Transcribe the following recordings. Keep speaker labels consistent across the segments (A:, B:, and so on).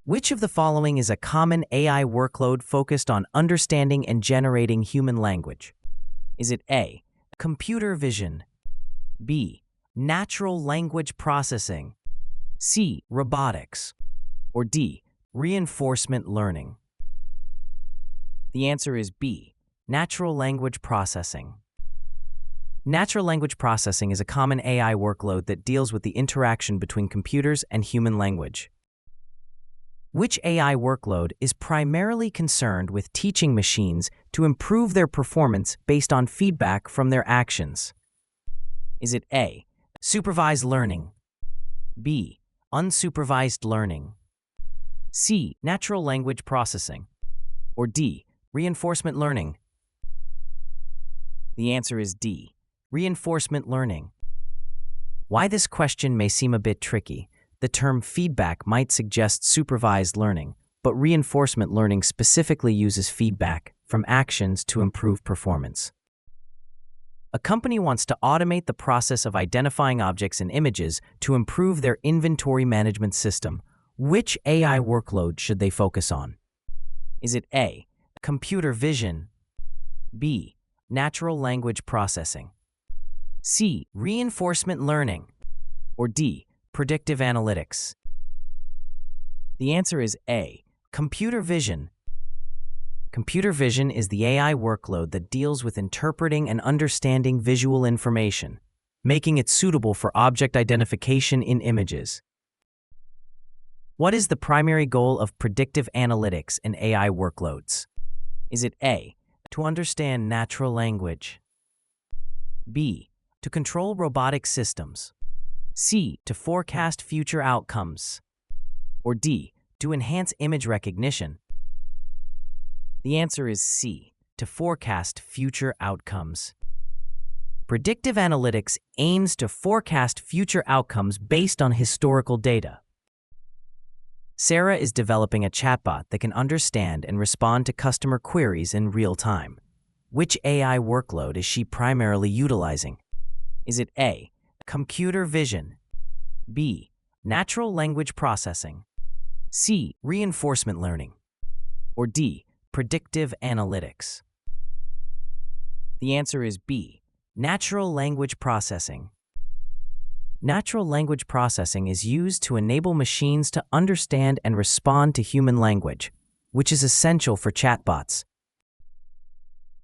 A: Which of the following is a common AI workload focused on understanding and generating human language? Is it A, computer vision, B, natural language processing, C, robotics, or D, reinforcement learning? The answer is B, natural language processing. Natural language processing is a common AI workload that deals with the interaction between computers and human language. Which AI workload is primarily concerned with teaching machines to improve their performance based on feedback from their actions? Is it A, supervised learning, B, unsupervised learning, C, natural language processing, or D, reinforcement learning? The answer is D, reinforcement learning. Why this question may seem a bit tricky, the term feedback might suggest supervised learning, but reinforcement learning specifically uses feedback from actions to improve performance. A company wants to automate the process of identifying objects and images to improve their inventory management system. Which AI workload should they focus on? Is it A, computer vision, B, natural language processing, C, reinforcement learning, or D, predictive analytics? The answer is A, computer vision. Computer vision is the AI workload that deals with interpreting and understanding visual information, making it suitable for object identification in images. What is the primary goal of predictive analytics in AI workloads? Is it A, to understand natural language, B, to control robotic systems, C, to forecast future outcomes, or D, to enhance image recognition? The answer is C, to forecast future outcomes. Predictive analytics aims to forecast future outcomes based on historical data. Sarah is developing a chatbot that can understand and respond to customer queries in real time. Which AI workload is she primarily utilizing? Is it A, computer vision, B, natural language processing, C, reinforcement learning, or D, predictive analytics? The answer is B, natural language processing. Natural language processing is used to enable machines to understand and respond to human language, which is essential for chatbots.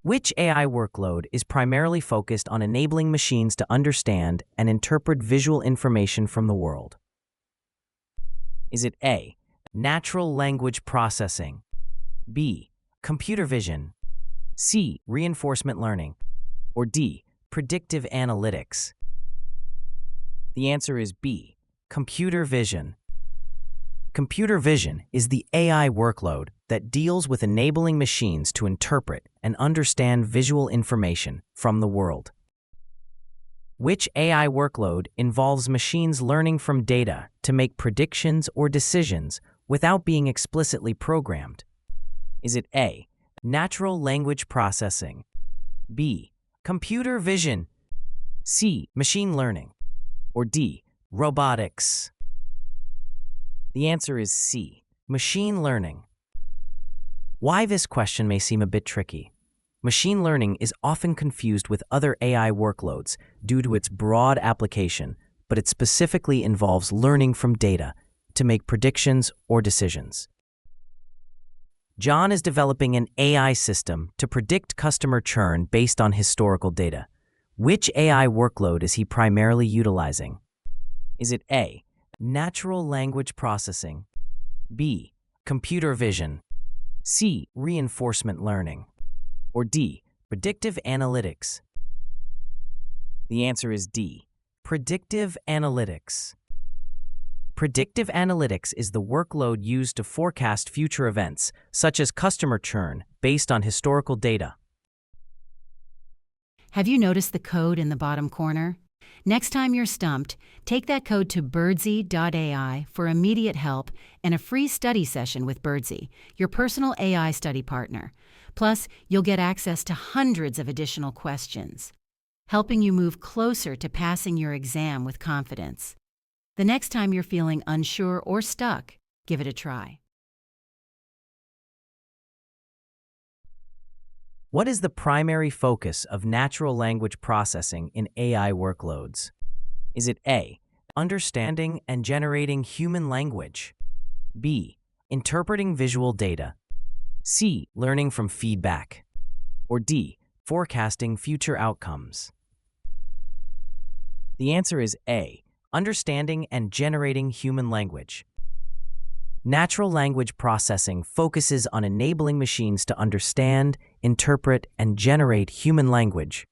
A: Which AI workload is primarily focused on enabling machines to understand and interpret visual information from the world? Is it A, natural language processing, B, computer vision, C, reinforcement learning, or D, predictive analytics? The answer is B, computer vision. Computer vision is the AI workload that deals with enabling machines to interpret and understand visual information from the world. Which AI workload involves machines learning from data to make predictions or decisions without being explicitly programmed? Is it A, natural language processing, B, computer vision, C, machine learning, or D, robotics? The answer is C, machine learning. Why this question may seem a bit tricky. Machine learning is often confused with other AI workloads due to its broad application, but it specifically involves learning from data to make predictions or decisions. John is developing an AI system to predict customer churn based on historical data. Which AI workload is he primarily utilizing? Is it A, natural language processing, B, computer vision, C, reinforcement learning, or D, predictive analytics? The answer is D, predictive analytics. Predictive analytics is the workload used to forecast future events, such as customer churn, based on historical data.
B: Have you noticed the code in the bottom corner? Next time you're stumped, take that code to birdsy.ai for immediate help and a free study session with Birdsy, your personal AI study partner. Plus, you'll get access to hundreds of additional questions, helping you move closer to passing your exam with confidence. The next time you're feeling unsure or stuck, give it a try.
A: What is the primary focus of natural language processing in AI workloads? Is it A, understanding and generating human language? B, interpreting visual data? C, learning from feedback? Or D, forecasting future outcomes? The answer is A, understanding and generating human language. Natural language processing focuses on enabling machines to understand, interpret, and generate human language.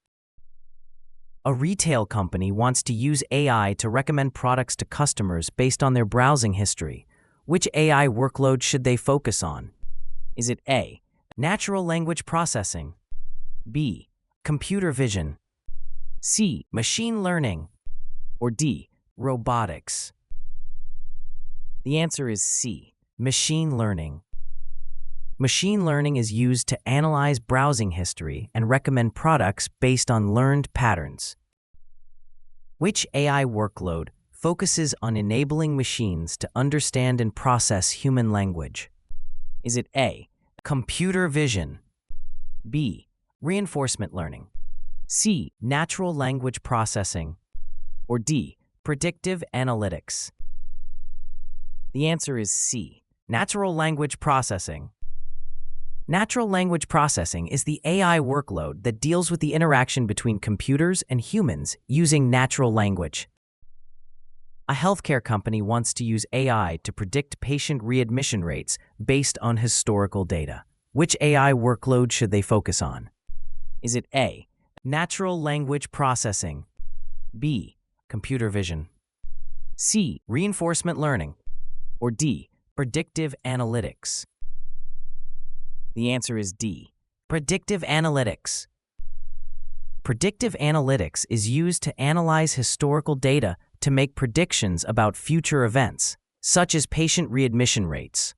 A: A retail company wants to use AI to recommend products to customers based on their browsing history. Which AI workload should they focus on? Is it A, natural language processing? B, computer vision? C, machine learning? Or D, robotics? The answer is C, machine learning. Machine learning is used to analyze browsing history and recommend products based on learned patterns. Which AI workload focuses on enabling machines to understand and process human language? Is it A, computer vision? B, reinforcement learning? C, natural language processing? Or D, predictive analytics? The answer is C, natural language processing. Natural language processing is the AI workload that deals with the interaction between computers and humans using natural language. A healthcare company wants to use AI to predict patient readmission rates based on historical data. Which AI workload should they focus on? Is it A, natural language processing? B, computer vision? C, reinforcement learning? Or D, predictive analytics? The answer is D, predictive analytics. Predictive analytics is used to analyze historical data to make predictions about future events, such as patient readmission rates.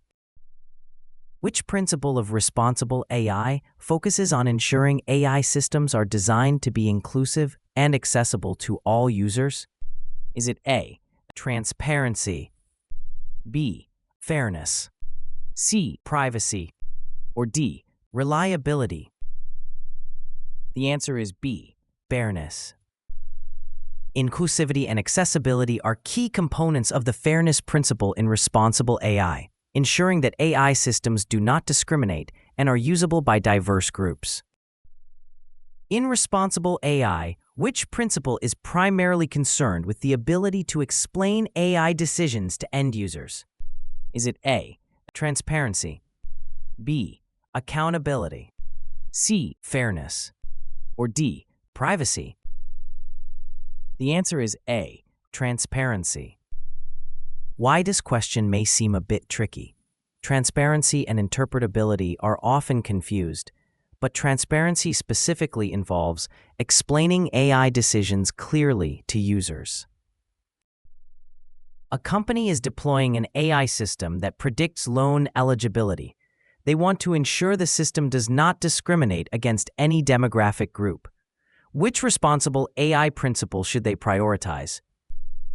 A: Which principle of responsible AI focuses on ensuring AI systems are designed to be inclusive and accessible to all users? Is it A, transparency? B, fairness? C, privacy? Or D, reliability? The answer is B, fairness. Inclusivity and accessibility are key components of the fairness principle in responsible AI, ensuring that AI systems do not discriminate and are usable by diverse groups. In responsible AI, which principle is primarily concerned with the ability to explain AI decisions to end users? Is it A, transparency? B, accountability? C, fairness? Or D, privacy? The answer is A, transparency. Why this question may seem a bit tricky. Transparency and interpretability are often confused, but transparency specifically involves explaining AI decisions clearly to users. A company is deploying an AI system that predicts loan eligibility. They want to ensure the system does not discriminate against any demographic group. Which responsible AI principle should they prioritize?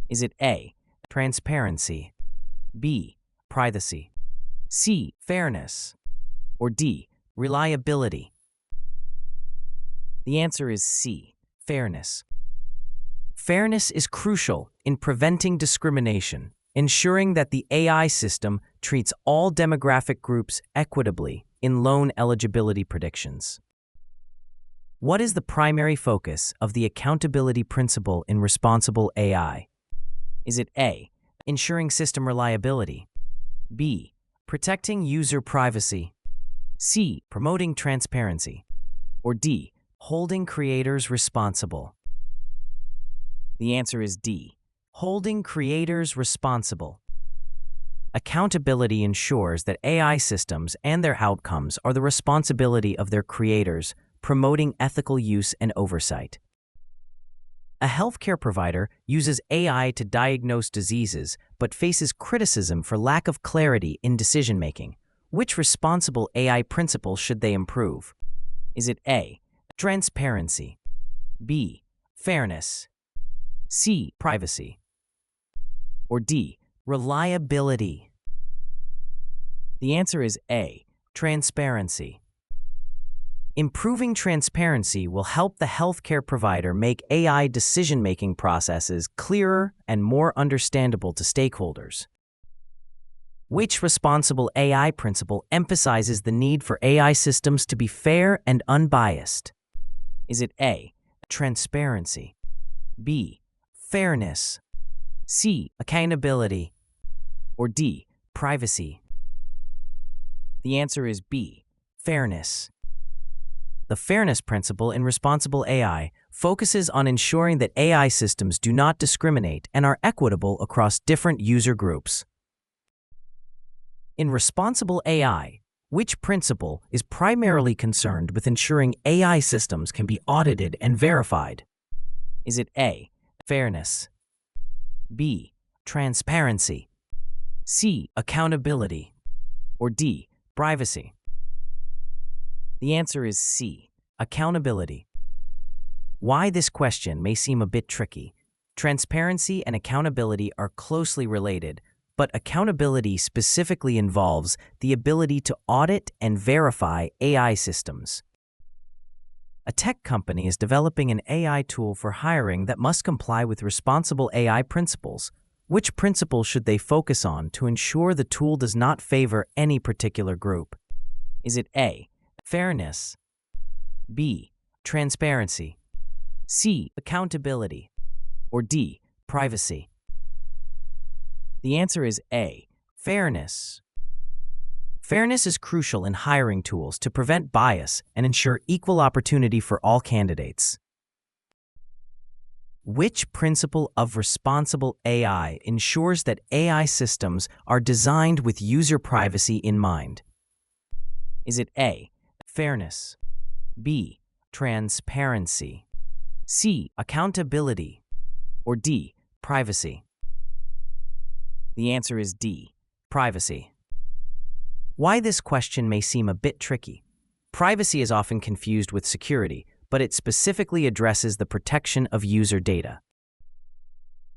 A: Is it A, transparency? B, privacy? C, fairness? Or D, reliability? The answer is C, fairness. Fairness is crucial in preventing discrimination, ensuring that the AI system treats all demographic groups equitably in loan eligibility predictions. What is the primary focus of the accountability principle in responsible AI? Is it A, ensuring system reliability? B, protecting user privacy? C, promoting transparency? Or D, holding creators responsible? The answer is D, holding creators responsible. Accountability ensures that AI systems and their outcomes are the responsibility of their creators, promoting ethical use and oversight. A healthcare provider uses AI to diagnose diseases but faces criticism for lack of clarity in decision-making. Which responsible AI principle should they improve? Is it A, transparency? B, fairness? C, privacy? Or D, reliability? The answer is A, transparency. Improving transparency will help the healthcare provider make AI decision-making processes clearer and more understandable to stakeholders. Which responsible AI principle emphasizes the need for AI systems to be fair and unbiased? Is it A, transparency, B, fairness, C, accountability, or D, privacy? The answer is B, fairness. The fairness principle in responsible AI focuses on ensuring that AI systems do not discriminate and are equitable across different user groups. In responsible AI, which principle is primarily concerned with ensuring AI systems can be audited and verified? Is it A, fairness, B, transparency, C, accountability, or D, privacy? The answer is C, accountability. Why this question may seem a bit tricky. Transparency and accountability are closely related, but accountability specifically involves the ability to audit and verify AI systems. A tech company is developing an AI tool for hiring that must comply with responsible AI principles. Which principle should they focus on to ensure the tool does not favor any particular group? Is it A, fairness, B, transparency, C, accountability, or D, privacy? The answer is A, fairness. Fairness is crucial in hiring tools to prevent bias and ensure equal opportunity for all candidates. Which principle of responsible AI ensures that AI systems are designed with user privacy in mind? Is it A, fairness, B, transparency, C, accountability, or D, privacy? The answer is D, privacy. Why this question may seem a bit tricky. Privacy is often confused with security, but it specifically addresses the protection of user data.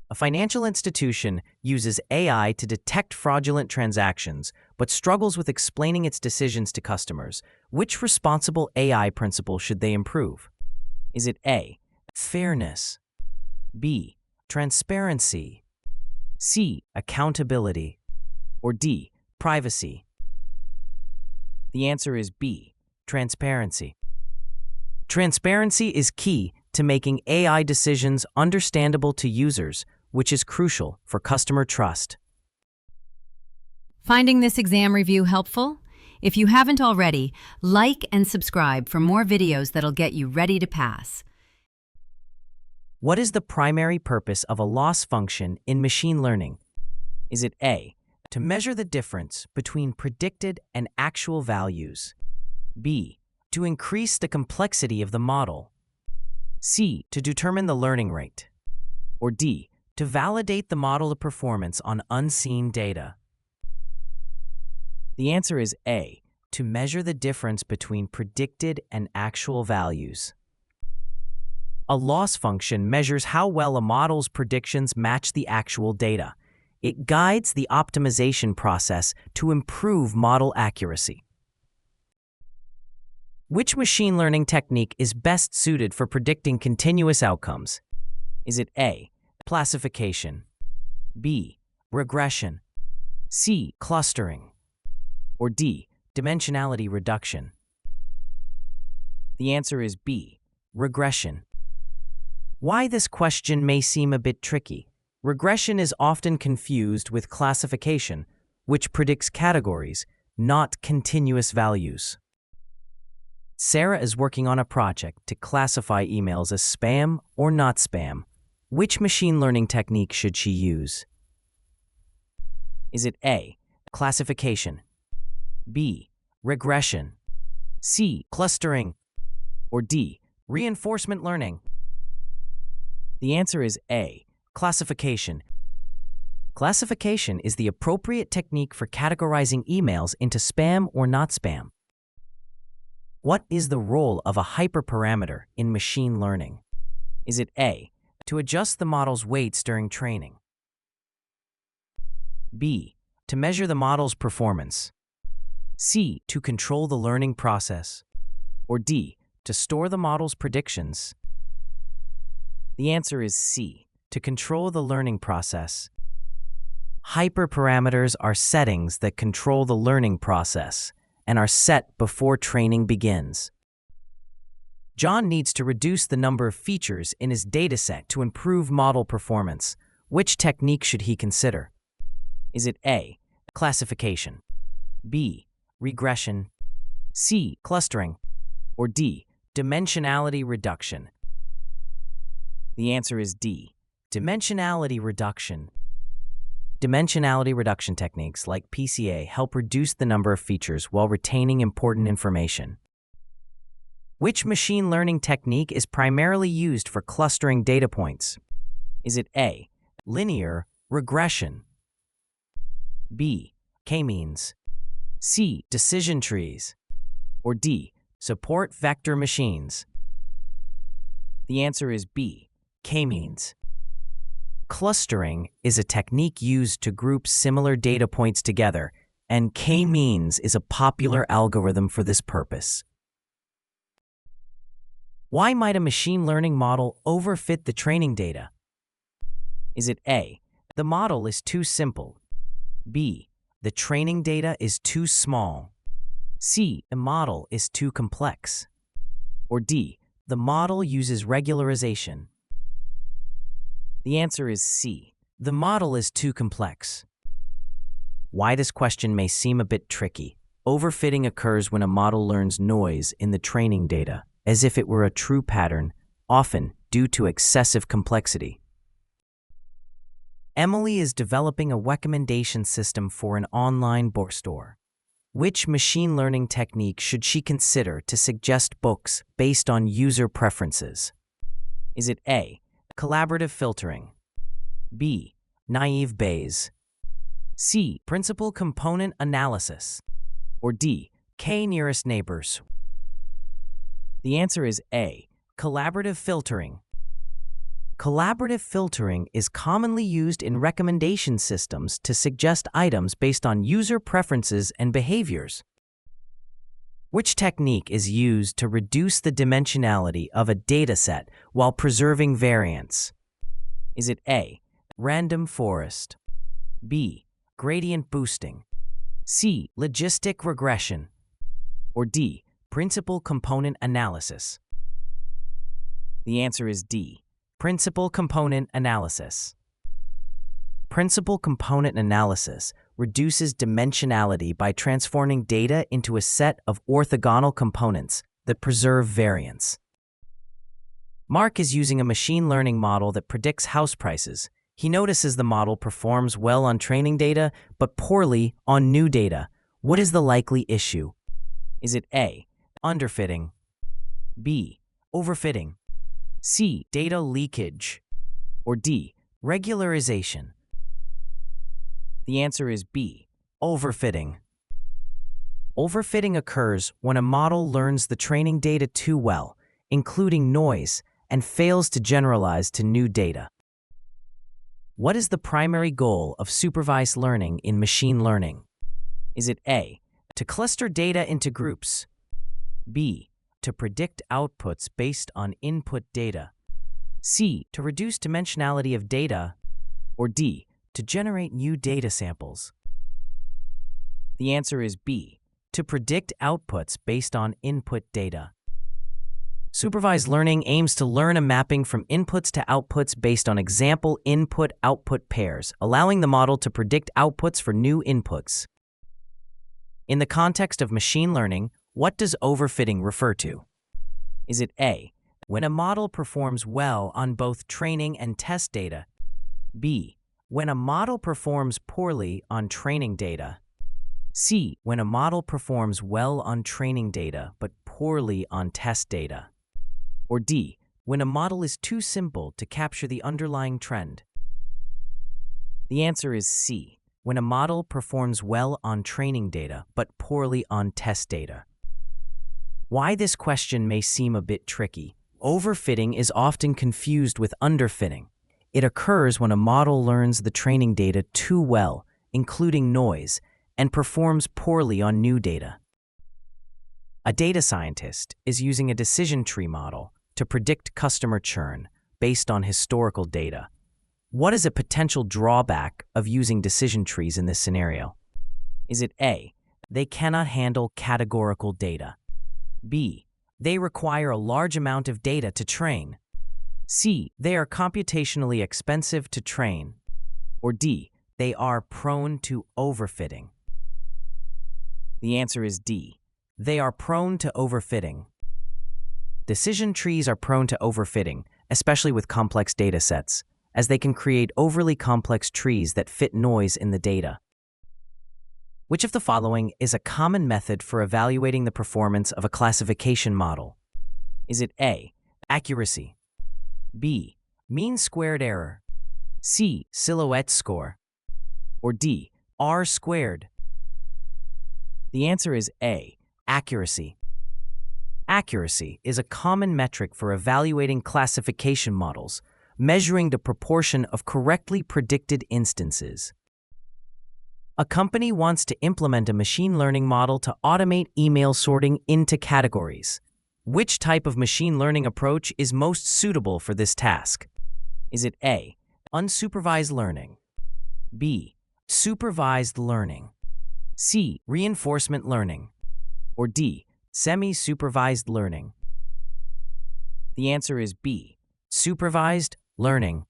A: A financial institution uses AI to detect fraudulent transactions, but struggles with explaining its decisions to customers. Which responsible AI principle should they improve? Is it A, fairness, B, transparency, C, accountability, or D, privacy? The answer is B, transparency. Transparency is key to making AI decisions understandable to users, which is crucial for customer trust.
B: Finding this exam review helpful? If you haven't already, like and subscribe for more videos that'll get you ready to pass.
A: What is the primary purpose of a loss function in machine learning? Is it A, to measure the difference between predicted and actual values, B, to increase the complexity of the model, C, to determine the learning rate, or D, to validate the model performance on unseen data? The answer is A, to measure the difference between predicted and actual values. A loss function measures how well a model's predictions match the actual data. It guides the optimization process to improve model accuracy. Which machine learning technique is best suited for predicting continuous outcomes? Is it A, classification, B, regression, C, clustering, or D, dimensionality reduction? The answer is B, regression. Why this question may seem a bit tricky. Regression is often confused with classification, which predicts categories, not continuous values. Sarah is working on a project to classify emails as spam or not spam. Which machine learning technique should she use? Is it A, classification, B, regression, C, clustering, or D, reinforcement learning? The answer is A, classification. Classification is the appropriate technique for categorizing emails into spam or not spam. What is the role of a hyperparameter in machine learning? Is it A, to adjust the model's weights during training, B, to measure the model's performance, C, to control the learning process, Or D, to store the model's predictions? The answer is C, to control the learning process. Hyperparameters are settings that control the learning process and are set before training begins. John needs to reduce the number of features in his dataset to improve model performance. Which technique should he consider? Is it A, classification, B, regression, C, clustering, or D, dimensionality reduction? The answer is D, dimensionality reduction. Dimensionality reduction techniques like PCA help reduce the number of features while retaining important information. Which machine learning technique is primarily used for clustering data points? Is it A, linear regression, B, k-means, C, decision trees, or D, support vector machines? The answer is B, k-means. Clustering is a technique used to group similar data points together, and k-means is a popular algorithm for this purpose. Why might a machine learning model overfit the training data? Is it A, the model is too simple, B, the training data is too small, C, the model is too complex, or D, the model uses regularization? The answer is C, the model is too complex. Why this question may seem a bit tricky. Overfitting occurs when a model learns noise in the training data, as if it were a true pattern, often due to excessive complexity. Emily is developing a recommendation system for an online bookstore. Which machine learning technique should she consider to suggest books based on user preferences? Is it A, collaborative filtering, B, naive Bayes, C, principal component analysis, or D, k-nearest neighbors? The answer is A, collaborative filtering. Collaborative filtering is commonly used in recommendation systems to suggest items based on user preferences and behaviors. Which technique is used to reduce the dimensionality of a dataset while preserving variance? Is it A, random forest, B, gradient boosting, C, logistic regression, or D, principal component analysis? The answer is D, principal component analysis. Principal component analysis reduces dimensionality by transforming data into a set of orthogonal components that preserve variance. Mark is using a machine learning model that predicts house prices. He notices the model performs well on training data, but poorly on new data. What is the likely issue? Is it A, underfitting, B, overfitting, C, data leakage, or D, regularization? The answer is B, overfitting. Overfitting occurs when a model learns the training data too well, including noise, and fails to generalize to new data. What is the primary goal of supervised learning in machine learning? Is it A, to cluster data into groups, B, to predict outputs based on input data, C, to reduce dimensionality of data, or D, to generate new data samples? The answer is B, to predict outputs based on input data. Supervised learning aims to learn a mapping from inputs to outputs based on example input-output pairs, allowing the model to predict outputs for new inputs. In the context of machine learning, what does overfitting refer to? Is it A, when a model performs well on both training and test data, B, when a model performs poorly on training data, C, when a model performs well on training data but poorly on test data, or D, when a model is too simple to capture the underlying trend? The answer is C, when a model performs well on training data but poorly on test data. Why this question may seem a bit tricky. Overfitting is often confused with underfitting. It occurs when a model learns the training data too well, including noise, and performs poorly on new data. A data scientist is using a decision tree model to predict customer churn based on historical data. What is a potential drawback of using decision trees in this scenario? Is it A, they cannot handle categorical data? B, they require a large amount of data to train? C, they are computationally expensive to train? Or D, they are prone to overfitting? The answer is D. They are prone to overfitting. Decision trees are prone to overfitting, especially with complex data sets, as they can create overly complex trees that fit noise in the data. Which of the following is a common method for evaluating the performance of a classification model? Is it A, accuracy? B, mean squared error? C, silhouette score? Or D, R squared? The answer is A, accuracy. Accuracy is a common metric for evaluating classification models, measuring the proportion of correctly predicted instances. A company wants to implement a machine learning model to automate email sorting into categories. Which type of machine learning approach is most suitable for this task? Is it A, unsupervised learning? B, supervised learning? C, reinforcement learning? Or D, semi-supervised learning? The answer is B, supervised learning.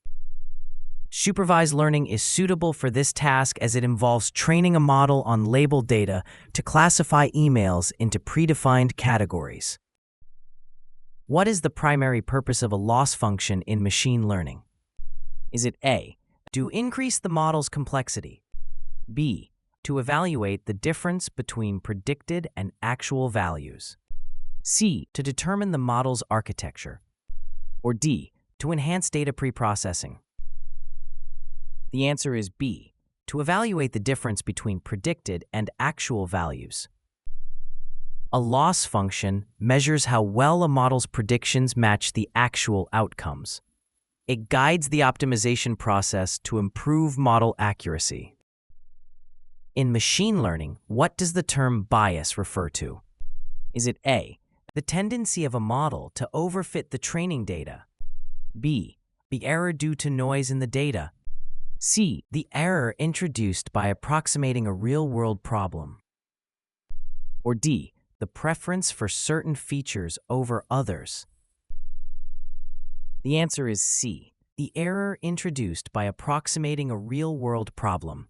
A: Supervised learning is suitable for this task as it involves training a model on labeled data to classify emails into predefined categories. What is the primary purpose of a loss function in machine learning? Is it A, to increase the model's complexity? B, to evaluate the difference between predicted and actual values? C, to determine the model's architecture? Or D, to enhance data preprocessing? The answer is B, to evaluate the difference between predicted and actual values. A loss function measures how well a model's predictions match the actual outcomes. It guides the optimization process to improve model accuracy. In machine learning, what does the term bias refer to? Is it A, the tendency of a model to overfit the training data? B, the error due to noise in the data? C, the error introduced by approximating a real-world problem? Or D, the preference for certain features over others? The answer is C, the error introduced by approximating a real-world problem.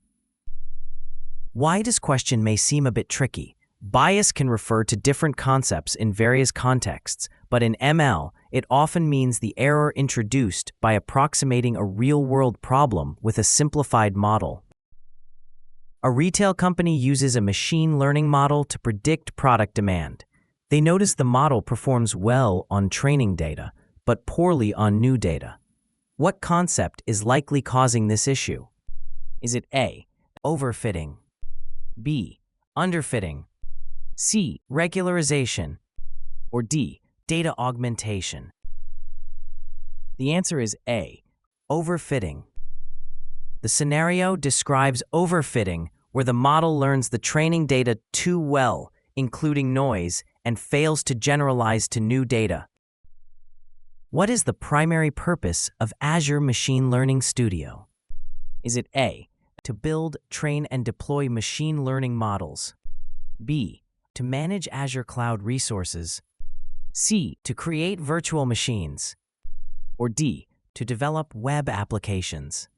A: Why this question may seem a bit tricky. Bias can refer to different concepts in various contexts, but in ML, it often means the error introduced by approximating a real-world problem with a simplified model. A retail company uses a machine learning model to predict product demand. They notice the model performs well on training data, but poorly on new data. What concept is likely causing this issue? Is it A, overfitting? B, underfitting? C, regularization? Or D, data augmentation? The answer is A, overfitting. The scenario describes overfitting, where the model learns the training data too well, including noise, and fails to generalize to new data. What is the primary purpose of Azure Machine Learning Studio? Is it A, to build, train, and deploy machine learning models? B, to manage Azure cloud resources? C, to create virtual machines? Or D, to develop web applications?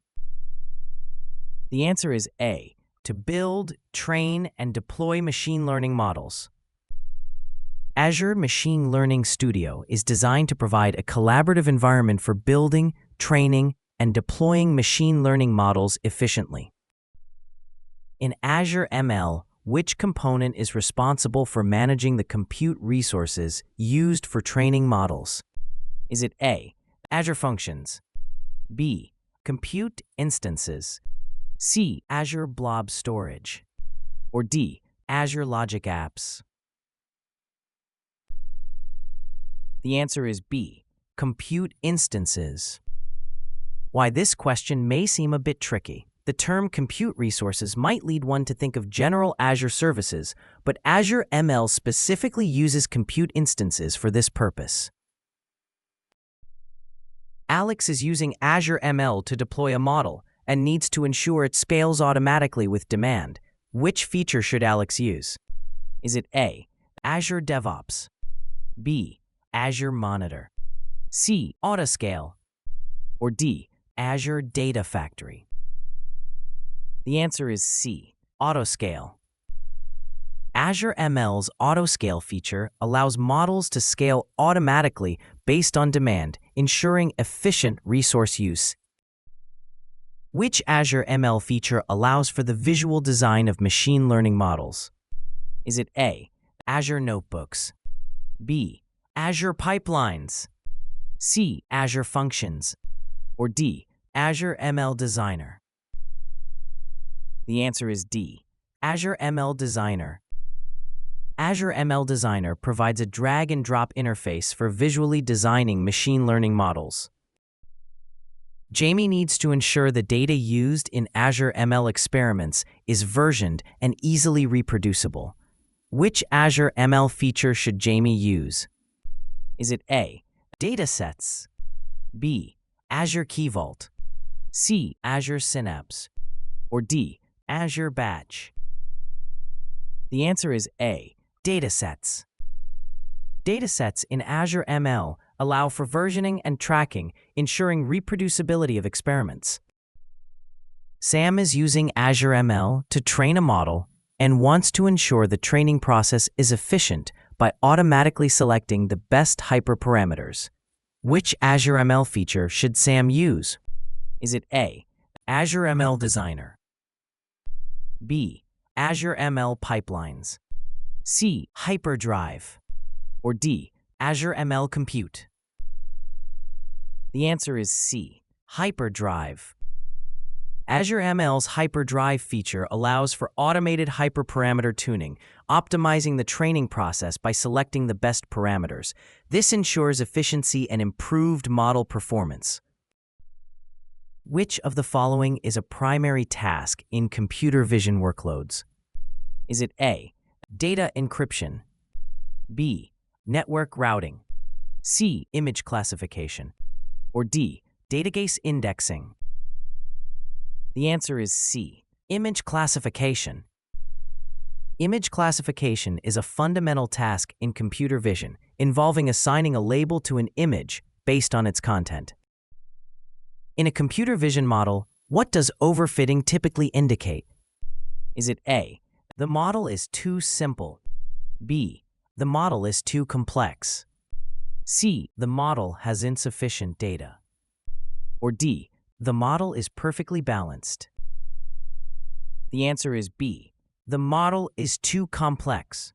A: The answer is A, to build, train, and deploy machine learning models. Azure Machine Learning Studio is designed to provide a collaborative environment for building, training, and deploying machine learning models efficiently. In Azure ML, which component is responsible for managing the compute resources used for training models? Is it A, Azure Functions? B, Compute Instances? C, Azure Blob Storage? Or D, Azure Logic Apps? The answer is B, Compute Instances. Why this question may seem a bit tricky. The term compute resources might lead one to think of general Azure services, but Azure ML specifically uses compute instances for this purpose. Alex is using Azure ML to deploy a model and needs to ensure it scales automatically with demand. Which feature should Alex use? Is it A, Azure DevOps, B, Azure Monitor, C, Autoscale, or D, Azure Data Factory? The answer is C, Autoscale. Azure ML's Autoscale feature allows models to scale automatically based on demand, ensuring efficient resource use. Which Azure ML feature allows for the visual design of machine learning models? Is it A, Azure Notebooks, B, Azure Pipelines, C, Azure Functions, or D, Azure ML Designer? The answer is D, Azure ML Designer. Azure ML Designer provides a drag-and-drop interface for visually designing machine learning models. Jamie needs to ensure the data used in Azure ML experiments is versioned and easily reproducible. Which Azure ML feature should Jamie use? Is it A, Datasets, B, Azure Key Vault, C, Azure Synapse, or D, Azure Batch? The answer is A, Datasets. Datasets in Azure ML allow for versioning and tracking, ensuring reproducibility of experiments. Sam is using Azure ML to train a model and wants to ensure the training process is efficient by automatically selecting the best hyperparameters. Which Azure ML feature should Sam use? Is it A, Azure ML Designer, B, Azure ML Pipelines, C, HyperDrive, or D, Azure ML Compute? The answer is C, HyperDrive. Azure ML's HyperDrive feature allows for automated hyperparameter tuning, optimizing the training process by selecting the best parameters. This ensures efficiency and improved model performance. Which of the following is a primary task in computer vision workloads? Is it A, data encryption, B, network routing, C, image classification, or D, database indexing? The answer is C, image classification. Image classification is a fundamental task in computer vision, involving assigning a label to an image based on its content. In a computer vision model, what does overfitting typically indicate? Is it A, the model is too simple, B, the model is too complex, C, the model has insufficient data, or D, the model is perfectly balanced? The answer is B, the model is too complex.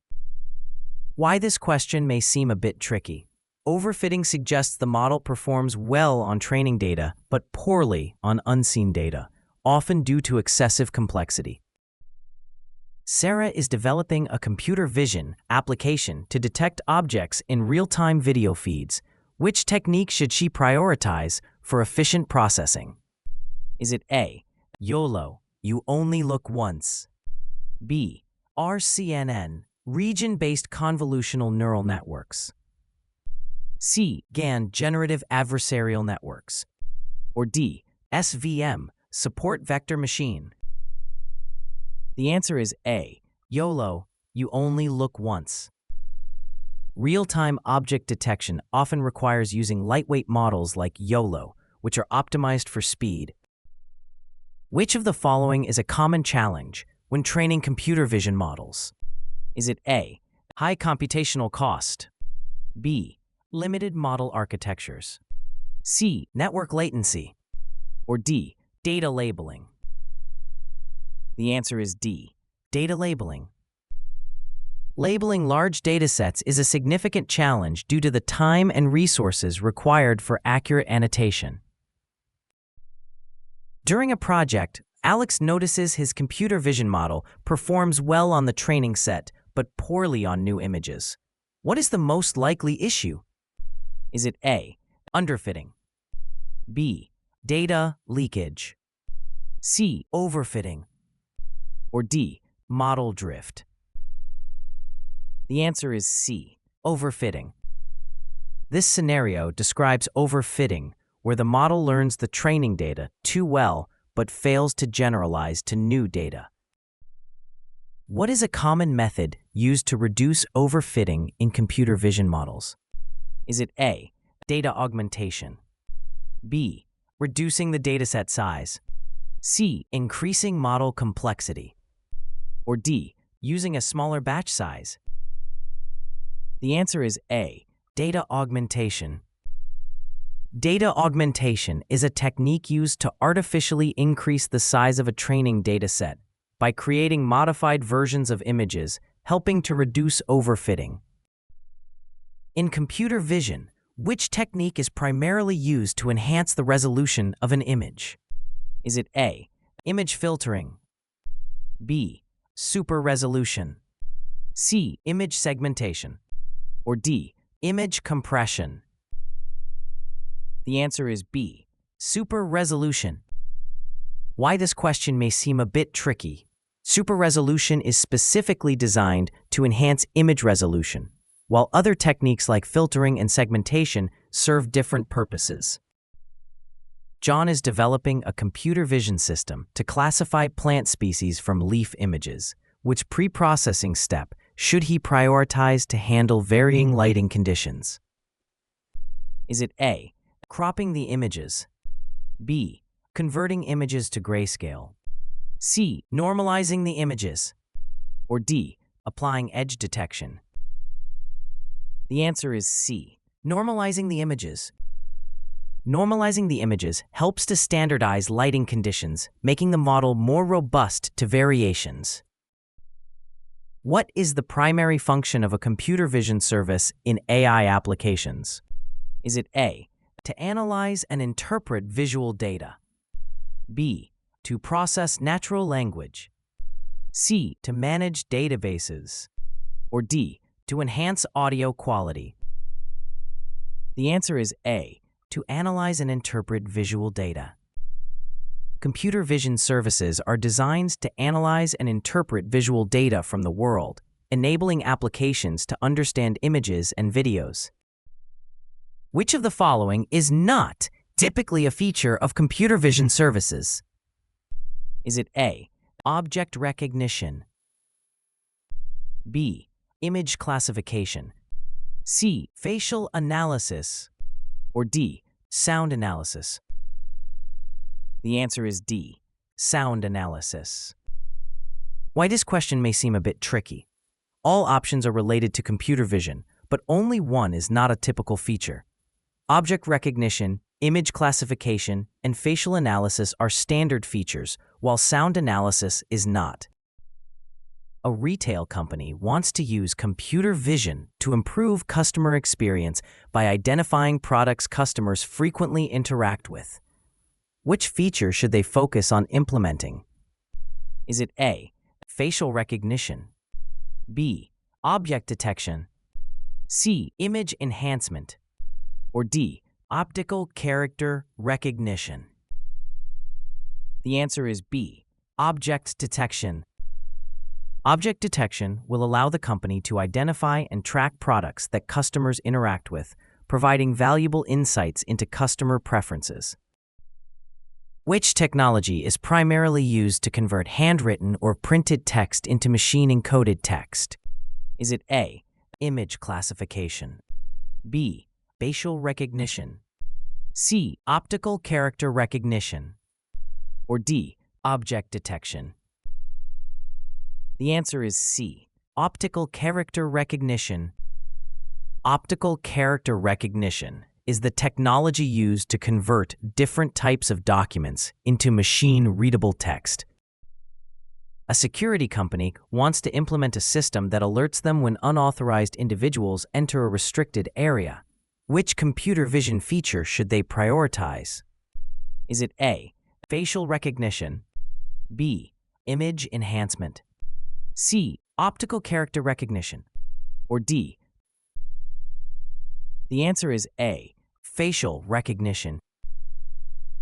A: Why this question may seem a bit tricky. Overfitting suggests the model performs well on training data, but poorly on unseen data, often due to excessive complexity. Sarah is developing a computer vision application to detect objects in real-time video feeds. Which technique should she prioritize for efficient processing? Is it A, YOLO, you only look once, B, RCNN, region-based convolutional neural networks, C, GAN, generative adversarial networks, or D, SVM, support vector machine? The answer is A, YOLO, you only look once. Real-time object detection often requires using lightweight models like YOLO, which are optimized for speed. Which of the following is a common challenge when training computer vision models? Is it A, high computational cost, B, limited model architectures, C, network latency, or D, data labeling? The answer is D, data labeling. Labeling large datasets is a significant challenge due to the time and resources required for accurate annotation. During a project, Alex notices his computer vision model performs well on the training set, but poorly on new images. What is the most likely issue? Is it A, underfitting, B, data leakage, C. Overfitting, or D. Model drift? The answer is C. Overfitting. This scenario describes overfitting, where the model learns the training data too well but fails to generalize to new data. What is a common method used to reduce overfitting in computer vision models? Is it A. Data augmentation, B. Reducing the dataset size, C. Increasing model complexity, or D. Using a smaller batch size? The answer is A. Data augmentation. Data augmentation is a technique used to artificially increase the size of a training dataset by creating modified versions of images, helping to reduce overfitting. In computer vision, which technique is primarily used to enhance the resolution of an image? Is it A. Image filtering, B. Super resolution, C. Image segmentation, or D. Image compression? The answer is B. Super resolution. Why this question may seem a bit tricky. Super resolution is specifically designed to enhance image resolution, while other techniques like filtering and segmentation serve different purposes. John is developing a computer vision system to classify plant species from leaf images. Which pre-processing step should he prioritize to handle varying lighting conditions? Is it A. Cropping the images, B. Converting images to grayscale, C. Normalizing the images, or D. Applying edge detection? The answer is C. Normalizing the images. Normalizing the images helps to standardize lighting conditions, making the model more robust to variations. What is the primary function of a computer vision service in AI applications? Is it A. To analyze and interpret visual data, B. To process natural language, C. To manage databases, or D. To enhance audio quality? The answer is A. To analyze and interpret visual data. Computer vision services are designed to analyze and interpret visual data from the world, enabling applications to understand images and videos. Which of the following is not typically a feature of computer vision services? Is it A. Object recognition, B. Image classification, C. Facial analysis, or D. Sound analysis? The answer is D. Sound analysis. Why this question may seem a bit tricky. All options are related to computer vision, but only one is not a typical feature. Object recognition, image classification, and facial analysis are standard features, while sound analysis is not. A retail company wants to use computer vision to improve customer experience by identifying products customers frequently interact with. Which feature should they focus on implementing? Is it A. Facial recognition, B. Object detection, C. Image enhancement, or D. Optical character recognition? The answer is B. Object detection. Object detection will allow the company to identify and track products that customers interact with, providing valuable insights into customer preferences. Which technology is primarily used to convert handwritten or printed text into machine-encoded text? Is it A. Image classification, B. Facial recognition, C. Optical character recognition, or D. Object detection? The answer is C. Optical character recognition. Optical character recognition is the technology used to convert different types of documents into machine-readable text. A security company wants to implement a system that alerts them when unauthorized individuals enter a restricted area. Which computer vision feature should they prioritize? Is it A. Facial recognition, B. Image enhancement, C. Optical character recognition, or D? The answer is A. Facial recognition.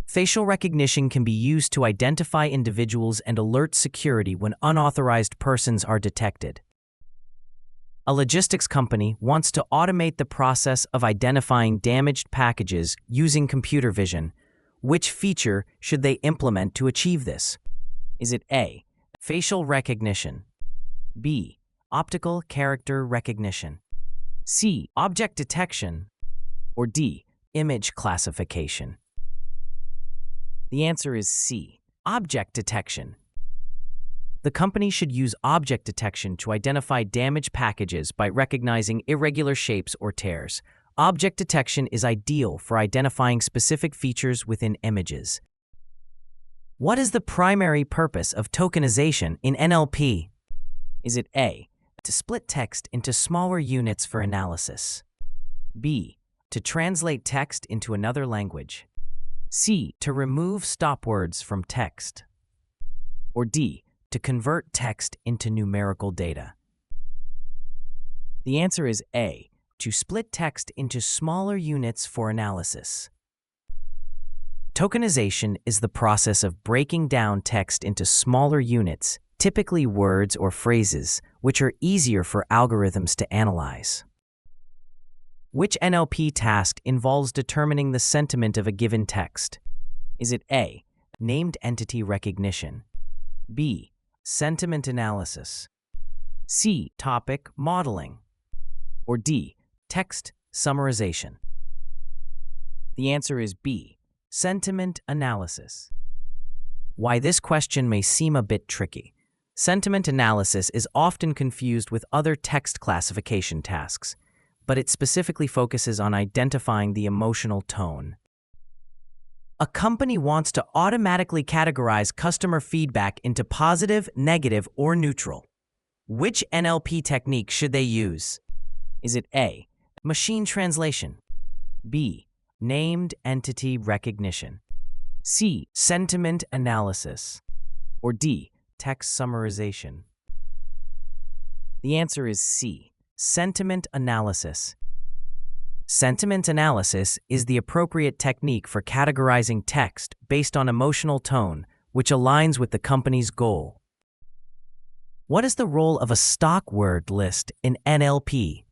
A: Facial recognition can be used to identify individuals and alert security when unauthorized persons are detected. A logistics company wants to automate the process of identifying damaged packages using computer vision. Which feature should they implement to achieve this? Is it A, facial recognition, B, optical character recognition, C, object detection, or D, image classification? The answer is C, object detection. The company should use object detection to identify damaged packages by recognizing irregular shapes or tears. Object detection is ideal for identifying specific features within images. What is the primary purpose of tokenization in NLP? Is it A, to split text into smaller units for analysis, B, to translate text into another language, C, to remove stop words from text, or D, to convert text into numerical data? The answer is A, to split text into smaller units for analysis. Tokenization is the process of breaking down text into smaller units, typically words or phrases, which are easier for algorithms to analyze. Which NLP task involves determining the sentiment of a given text? Is it A, named entity recognition, B, sentiment analysis, C, topic modeling, or D, text summarization? The answer is B, sentiment analysis. Why this question may seem a bit tricky. Sentiment analysis is often confused with other text classification tasks, but it specifically focuses on identifying the emotional tone. A company wants to automatically categorize customer feedback into positive, negative, or neutral. Which NLP technique should they use? Is it A, machine translation, B, named entity recognition, C, sentiment analysis, or D, text summarization? The answer is C, sentiment analysis. Sentiment analysis is the appropriate technique for categorizing text based on emotional tone, which aligns with the company's goal. What is the role of a stock word list in NLP?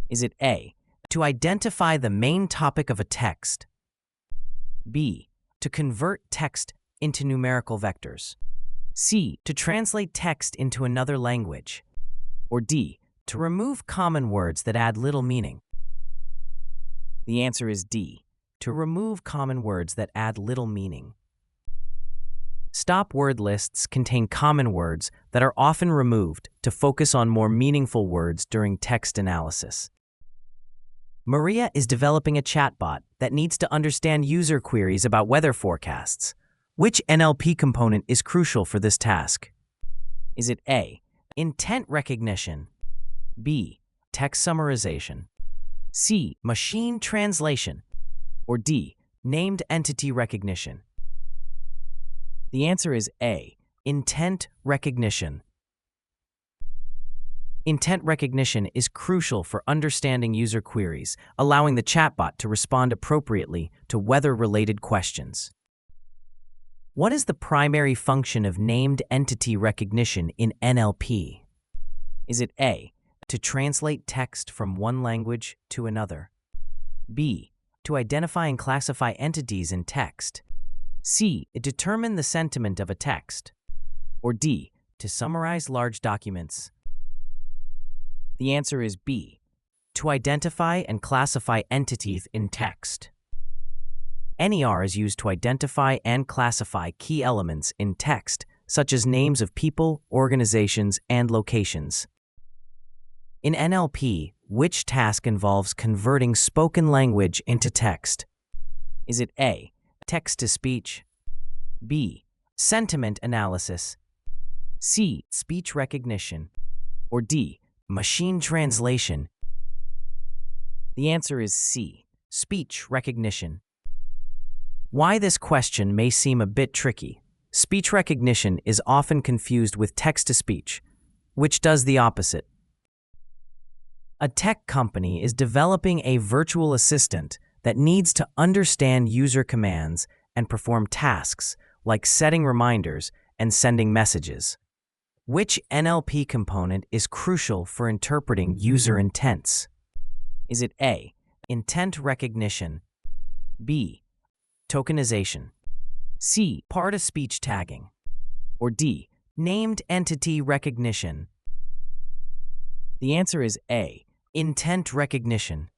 A: Is it A, to identify the main topic of a text, B, to convert text into numerical vectors, C, to translate text into another language, or D, to remove common words that add little meaning? The answer is D, to remove common words that add little meaning. Stop word lists contain common words that are often removed to focus on more meaningful words during text analysis. Maria is developing a chatbot that needs to understand user queries about weather forecasts. Which NLP component is crucial for this task? Is it A, intent recognition, B, text summarization, C, machine translation, or D, named entity recognition? The answer is A, intent recognition. Intent recognition is crucial for understanding user queries, allowing the chatbot to respond appropriately to weather-related questions. What is the primary function of named entity recognition in NLP? Is it A, to translate text from one language to another, B, to identify and classify entities in text, C, determine the sentiment of a text, or D, to summarize large documents? The answer is B, to identify and classify entities in text. NER is used to identify and classify key elements in text, such as names of people, organizations, and locations. In NLP, which task involves converting spoken language into text? Is it A, text-to-speech, B, sentiment analysis, C, speech recognition, or D, machine translation? The answer is C, speech recognition. Why this question may seem a bit tricky. Speech recognition is often confused with text-to-speech, which does the opposite. A tech company is developing a virtual assistant that needs to understand user commands and perform tasks like setting reminders and sending messages. Which NLP component is crucial for interpreting user intents? Is it A, intent recognition, B, tokenization, C, part-of-speech tagging, or D, named entity recognition? The answer is A, intent recognition.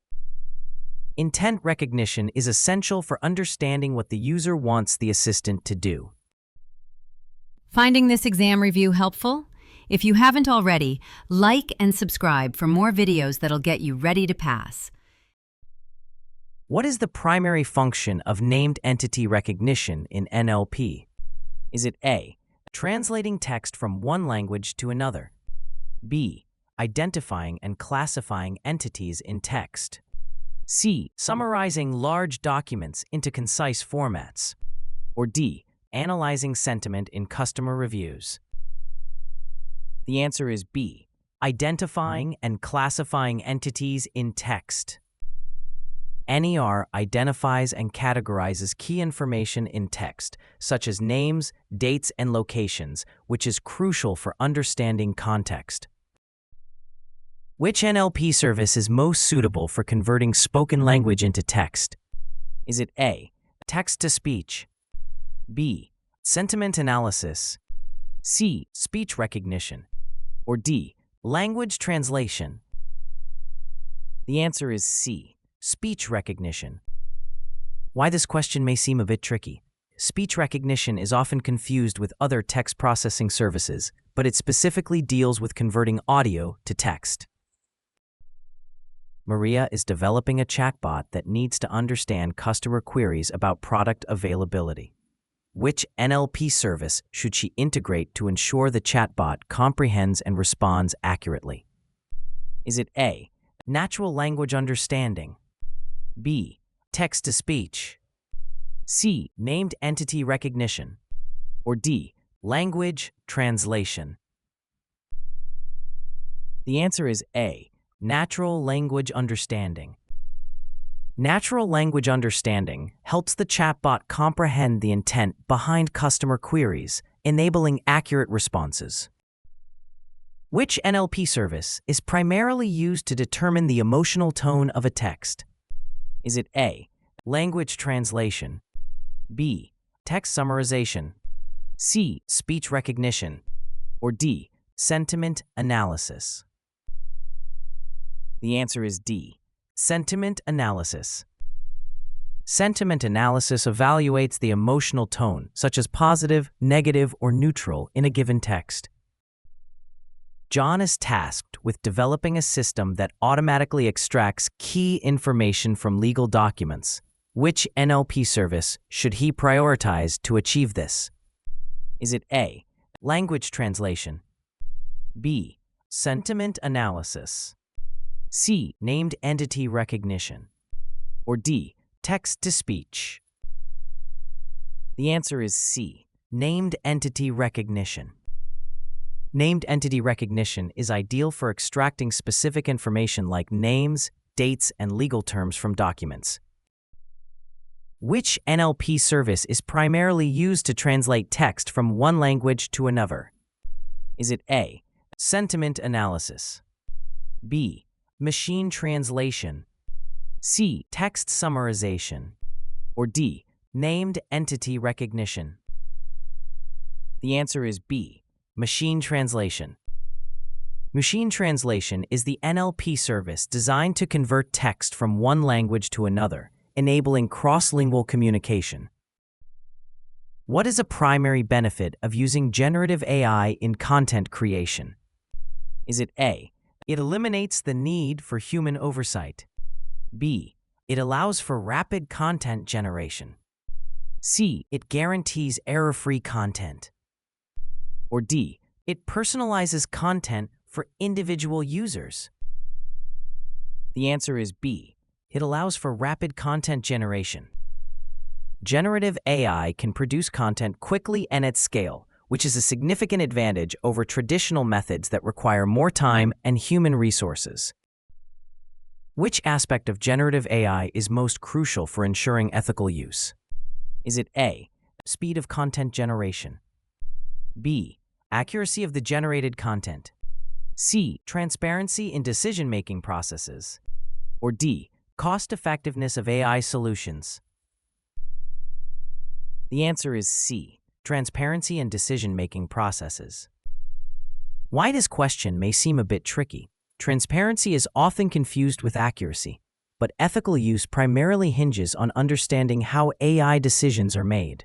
A: Intent recognition is essential for understanding what the user wants the assistant to do.
B: Finding this exam review helpful? If you haven't already, like and subscribe for more videos that'll get you ready to pass.
A: What is the primary function of named entity recognition in NLP? Is it A, translating text from one language to another, B, identifying and classifying entities in text, C, summarizing large documents into concise formats, or D, analyzing sentiment in customer reviews? The answer is B, identifying and classifying entities in text. NER identifies and categorizes key information in text, such as names, dates, and locations, which is crucial for understanding context. Which NLP service is most suitable for converting spoken language into text? Is it A, text-to-speech, B, sentiment analysis, C, speech recognition, or D, language translation? The answer is C, speech recognition. Why this question may seem a bit tricky. Speech recognition is often confused with other text processing services, but it specifically deals with converting audio to text. Maria is developing a chatbot that needs to understand customer queries about product availability. Which NLP service should she integrate to ensure the chatbot comprehends and responds accurately? Is it A, natural language understanding, B, text-to-speech, C, named entity recognition, or D, language translation? The answer is A, natural language understanding. Natural language understanding helps the chatbot comprehend the intent behind customer queries, enabling accurate responses. Which NLP service is primarily used to determine the emotional tone of a text? Is it A, language translation, B, text summarization, C, speech recognition, or D, sentiment analysis? The answer is D, sentiment analysis. Sentiment analysis evaluates the emotional tone, such as positive, negative, or neutral, in a given text. John is tasked with developing a system that automatically extracts key information from legal documents. Which NLP service should he prioritize to achieve this? Is it A, language translation, B, sentiment analysis, C, named entity recognition, or D, text-to-speech? The answer is C, named entity recognition. Named entity recognition is ideal for extracting specific information like names, dates, and legal terms from documents. Which NLP service is primarily used to translate text from one language to another? Is it A, sentiment analysis, B, machine translation, C, text summarization, or D, named entity recognition? The answer is B, machine translation. Machine translation is the NLP service designed to convert text from one language to another, enabling cross-lingual communication. What is a primary benefit of using generative AI in content creation? Is it A, it eliminates the need for human oversight, B, it allows for rapid content generation, C, it guarantees error-free content, or D, it personalizes content for individual users? The answer is B, it allows for rapid content generation. Generative AI can produce content quickly and at scale, which is a significant advantage over traditional methods that require more time and human resources. Which aspect of generative AI is most crucial for ensuring ethical use? Is it A, speed of content generation? B, accuracy of the generated content? C, transparency in decision-making processes? Or D, cost-effectiveness of AI solutions? The answer is C, transparency in decision-making processes. Why this question may seem a bit tricky. Transparency is often confused with accuracy, but ethical use primarily hinges on understanding how AI decisions are made.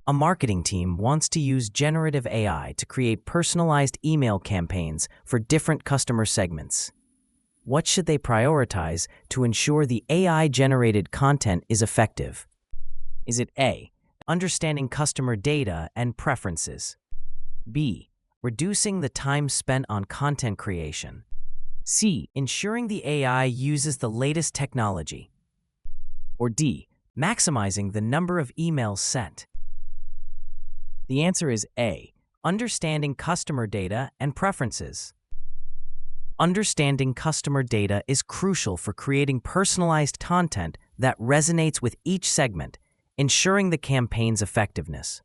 A: A marketing team wants to use generative AI to create personalized email campaigns for different customer segments. What should they prioritize to ensure the AI-generated content is effective? Is it A, understanding customer data and preferences? B, reducing the time spent on content creation? C, ensuring the AI uses the latest technology? Or D, maximizing the number of emails sent? The answer is A, understanding customer data and preferences. Understanding customer data is crucial for creating personalized content that resonates with each segment, ensuring the campaign's effectiveness.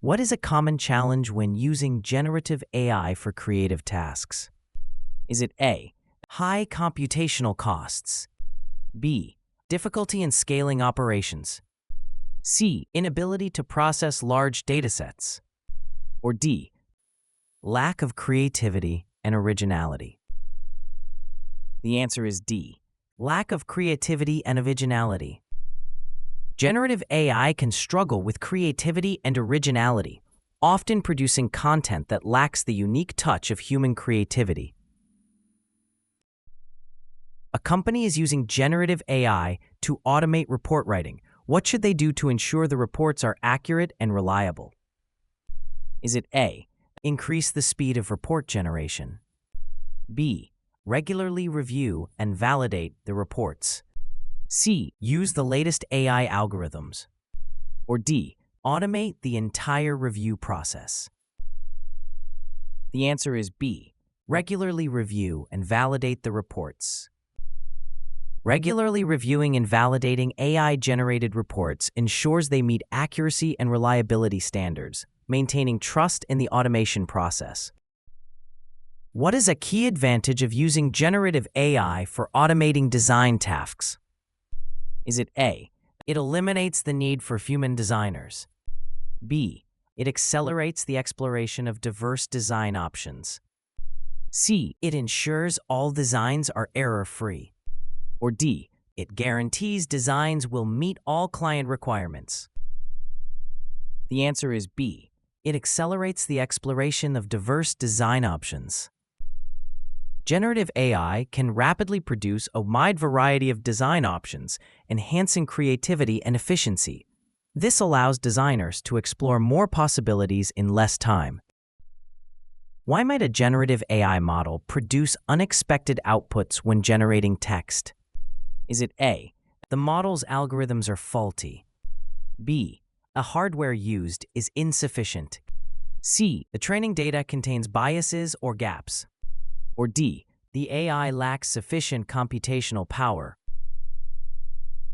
A: What is a common challenge when using generative AI for creative tasks? Is it A, high computational costs? B, difficulty in scaling operations? C, inability to process large datasets? Or D, lack of creativity and originality? The answer is D, lack of creativity and originality. Generative AI can struggle with creativity and originality, often producing content that lacks the unique touch of human creativity. A company is using generative AI to automate report writing. What should they do to ensure the reports are accurate and reliable? Is it A, increase the speed of report generation? B, regularly review and validate the reports? C, use the latest AI algorithms? Or D, automate the entire review process? The answer is B, regularly review and validate the reports. Regularly reviewing and validating AI-generated reports ensures they meet accuracy and reliability standards, maintaining trust in the automation process. What is a key advantage of using generative AI for automating design tasks? Is it A, it eliminates the need for human designers? B, it accelerates the exploration of diverse design options? C, it ensures all designs are error-free? Or D, it guarantees designs will meet all client requirements? The answer is B, it accelerates the exploration of diverse design options. Generative AI can rapidly produce a wide variety of design options, enhancing creativity and efficiency. This allows designers to explore more possibilities in less time. Why might a generative AI model produce unexpected outputs when generating text? Is it A, the model's algorithms are faulty? B, a hardware used is insufficient? C, the training data contains biases or gaps? Or D, the AI lacks sufficient computational power?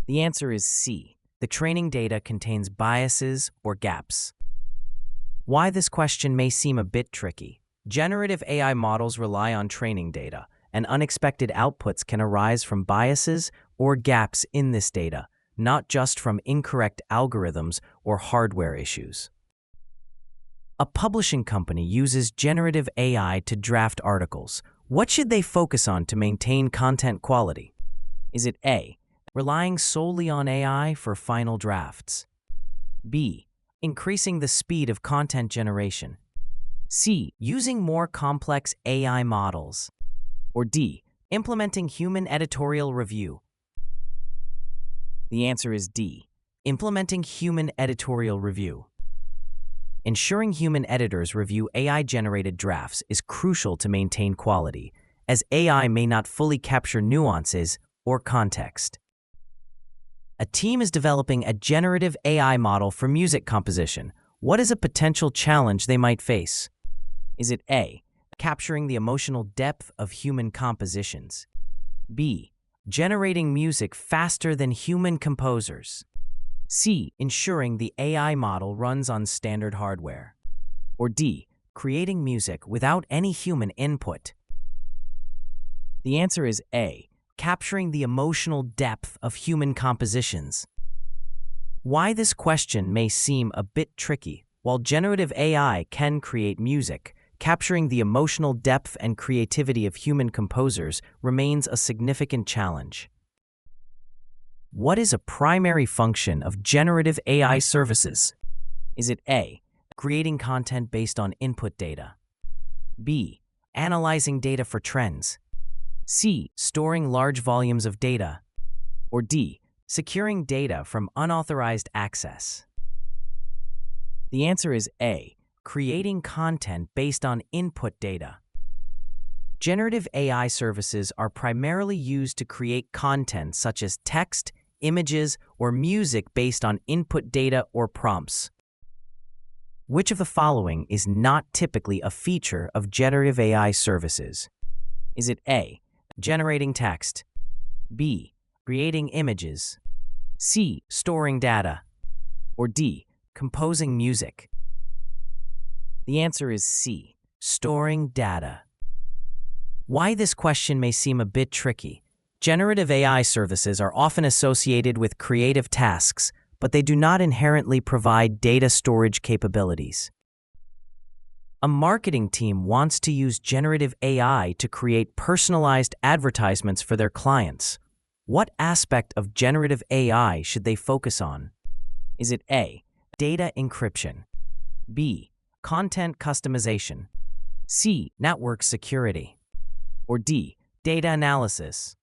A: The answer is C, the training data contains biases or gaps. Why this question may seem a bit tricky. Generative AI models rely on training data, and unexpected outputs can arise from biases or gaps in this data, not just from incorrect algorithms or hardware issues. A publishing company uses generative AI to draft articles. What should they focus on to maintain content quality? Is it A, relying solely on AI for final drafts? B, increasing the speed of content generation? C, using more complex AI models? Or D, implementing human editorial review? The answer is D, implementing human editorial review. Ensuring human editors review AI-generated drafts is crucial to maintain quality, as AI may not fully capture nuances or context. A team is developing a generative AI model for music composition. What is a potential challenge they might face? Is it A, capturing the emotional depth of human compositions? B, generating music faster than human composers? C. Ensuring the AI model runs on standard hardware. Or D. Creating music without any human input. The answer is A. Capturing the emotional depth of human compositions. Why this question may seem a bit tricky. While generative AI can create music, capturing the emotional depth and creativity of human composers remains a significant challenge. What is a primary function of generative AI services? Is it A. Creating content based on input data? B. Analyzing data for trends? C. Storing large volumes of data? Or D. Securing data from unauthorized access? The answer is A. Creating content based on input data. Generative AI services are primarily used to create content such as text, images, or music based on input data or prompts. Which of the following is not typically a feature of generative AI services? Is it A. Generating text? B. Creating images? C. Storing data? Or D. Composing music? The answer is C. Storing data. Why this question may seem a bit tricky. Generative AI services are often associated with creative tasks, but they do not inherently provide data storage capabilities. A marketing team wants to use generative AI to create personalized advertisements for their clients. What aspect of generative AI should they focus on? Is it A. Data encryption? B. Content customization? C. Network security? Or D. Data analysis?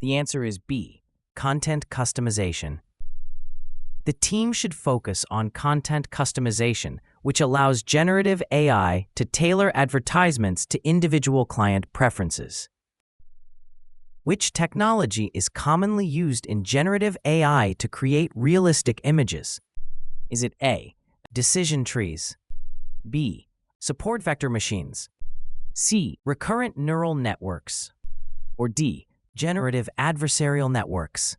A: The answer is B. Content customization. The team should focus on content customization, which allows generative AI to tailor advertisements to individual client preferences. Which technology is commonly used in generative AI to create realistic images? Is it A. Decision trees? B. Support vector machines? C. Recurrent neural networks? Or D. Generative adversarial networks?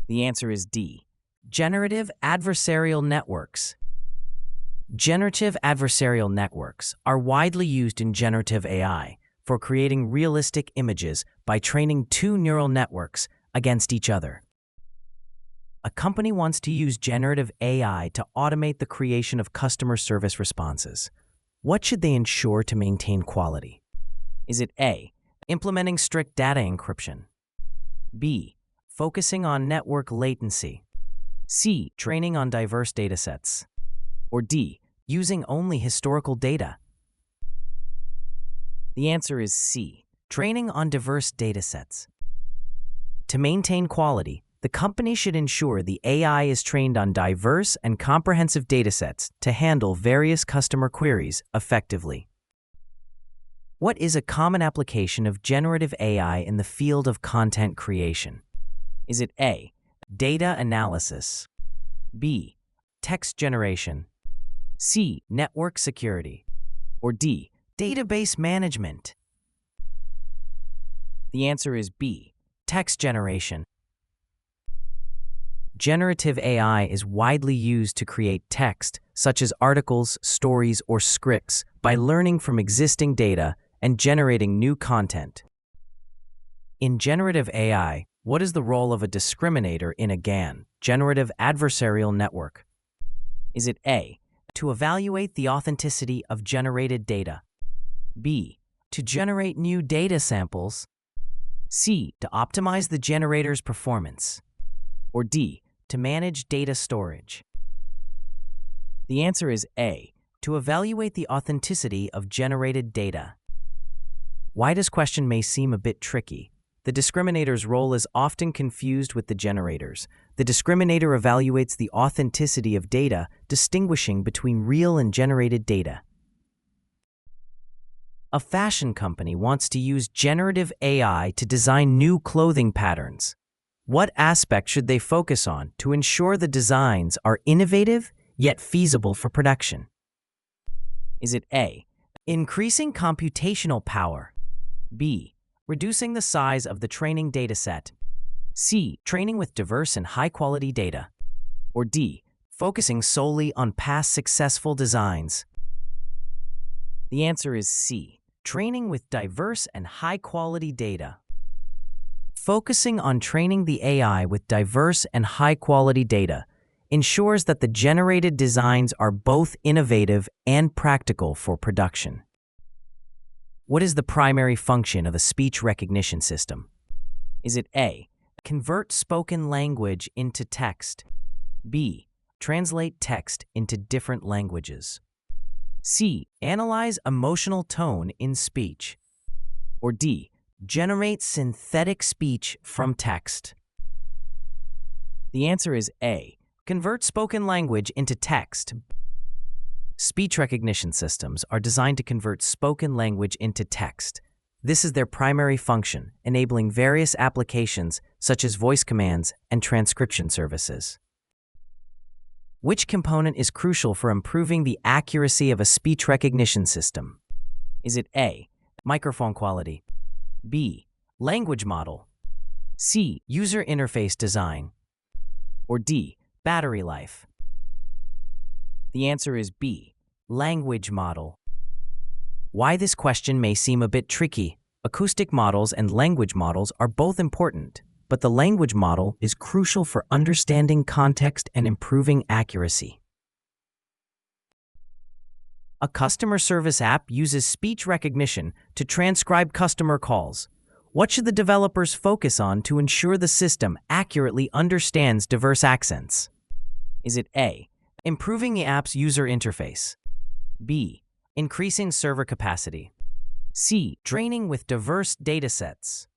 A: The answer is D. Generative adversarial networks. Generative adversarial networks are widely used in generative AI for creating realistic images by training two neural networks against each other. A company wants to use generative AI to automate the creation of customer service responses. What should they ensure to maintain quality? Is it A. Implementing strict data encryption? B. Focusing on network latency? C. Training on diverse datasets? Or D. Using only historical data? The answer is C. Training on diverse datasets. To maintain quality, the company should ensure the AI is trained on diverse and comprehensive datasets to handle various customer queries effectively. What is a common application of generative AI in the field of content creation? Is it A. Data analysis? B. Text generation? C. Network security? Or D. Database management? The answer is B. Text generation. Generative AI is widely used to create text, such as articles, stories, or scripts, by learning from existing data and generating new content. In generative AI, what is the role of a discriminator in a GAN, generative adversarial network? Is it A. To evaluate the authenticity of generated data? B. To generate new data samples? C. To optimize the generator's performance? Or D. To manage data storage? The answer is A. To evaluate the authenticity of generated data. Why this question may seem a bit tricky. The discriminator's role is often confused with the generator's. The discriminator evaluates the authenticity of data, distinguishing between real and generated data. A fashion company wants to use generative AI to design new clothing patterns. What aspect should they focus on to ensure the designs are innovative yet feasible for production? Is it A. Increasing computational power? B. Reducing the size of the training dataset? C. Training with diverse and high-quality data. Or D. Focusing solely on past successful designs. The answer is C. Training with diverse and high-quality data. Focusing on training the AI with diverse and high-quality data ensures that the generated designs are both innovative and practical for production. What is the primary function of a speech recognition system? Is it A. Convert spoken language into text. B. Translate text into different languages. C. Analyze emotional tone in speech. Or D. Generate synthetic speech from text. The answer is A. Convert spoken language into text. Speech recognition systems are designed to convert spoken language into text. This is their primary function, enabling various applications such as voice commands and transcription services. Which component is crucial for improving the accuracy of a speech recognition system? Is it A. Microphone quality, B. Language model, C. User interface design, or D. Battery life? The answer is B. Language model. Why this question may seem a bit tricky. Acoustic models and language models are both important, but the language model is crucial for understanding context and improving accuracy. A customer service app uses speech recognition to transcribe customer calls. What should the developers focus on to ensure the system accurately understands diverse accents? Is it A. Improving the app's user interface, B. Increasing server capacity, C. Training with diverse datasets,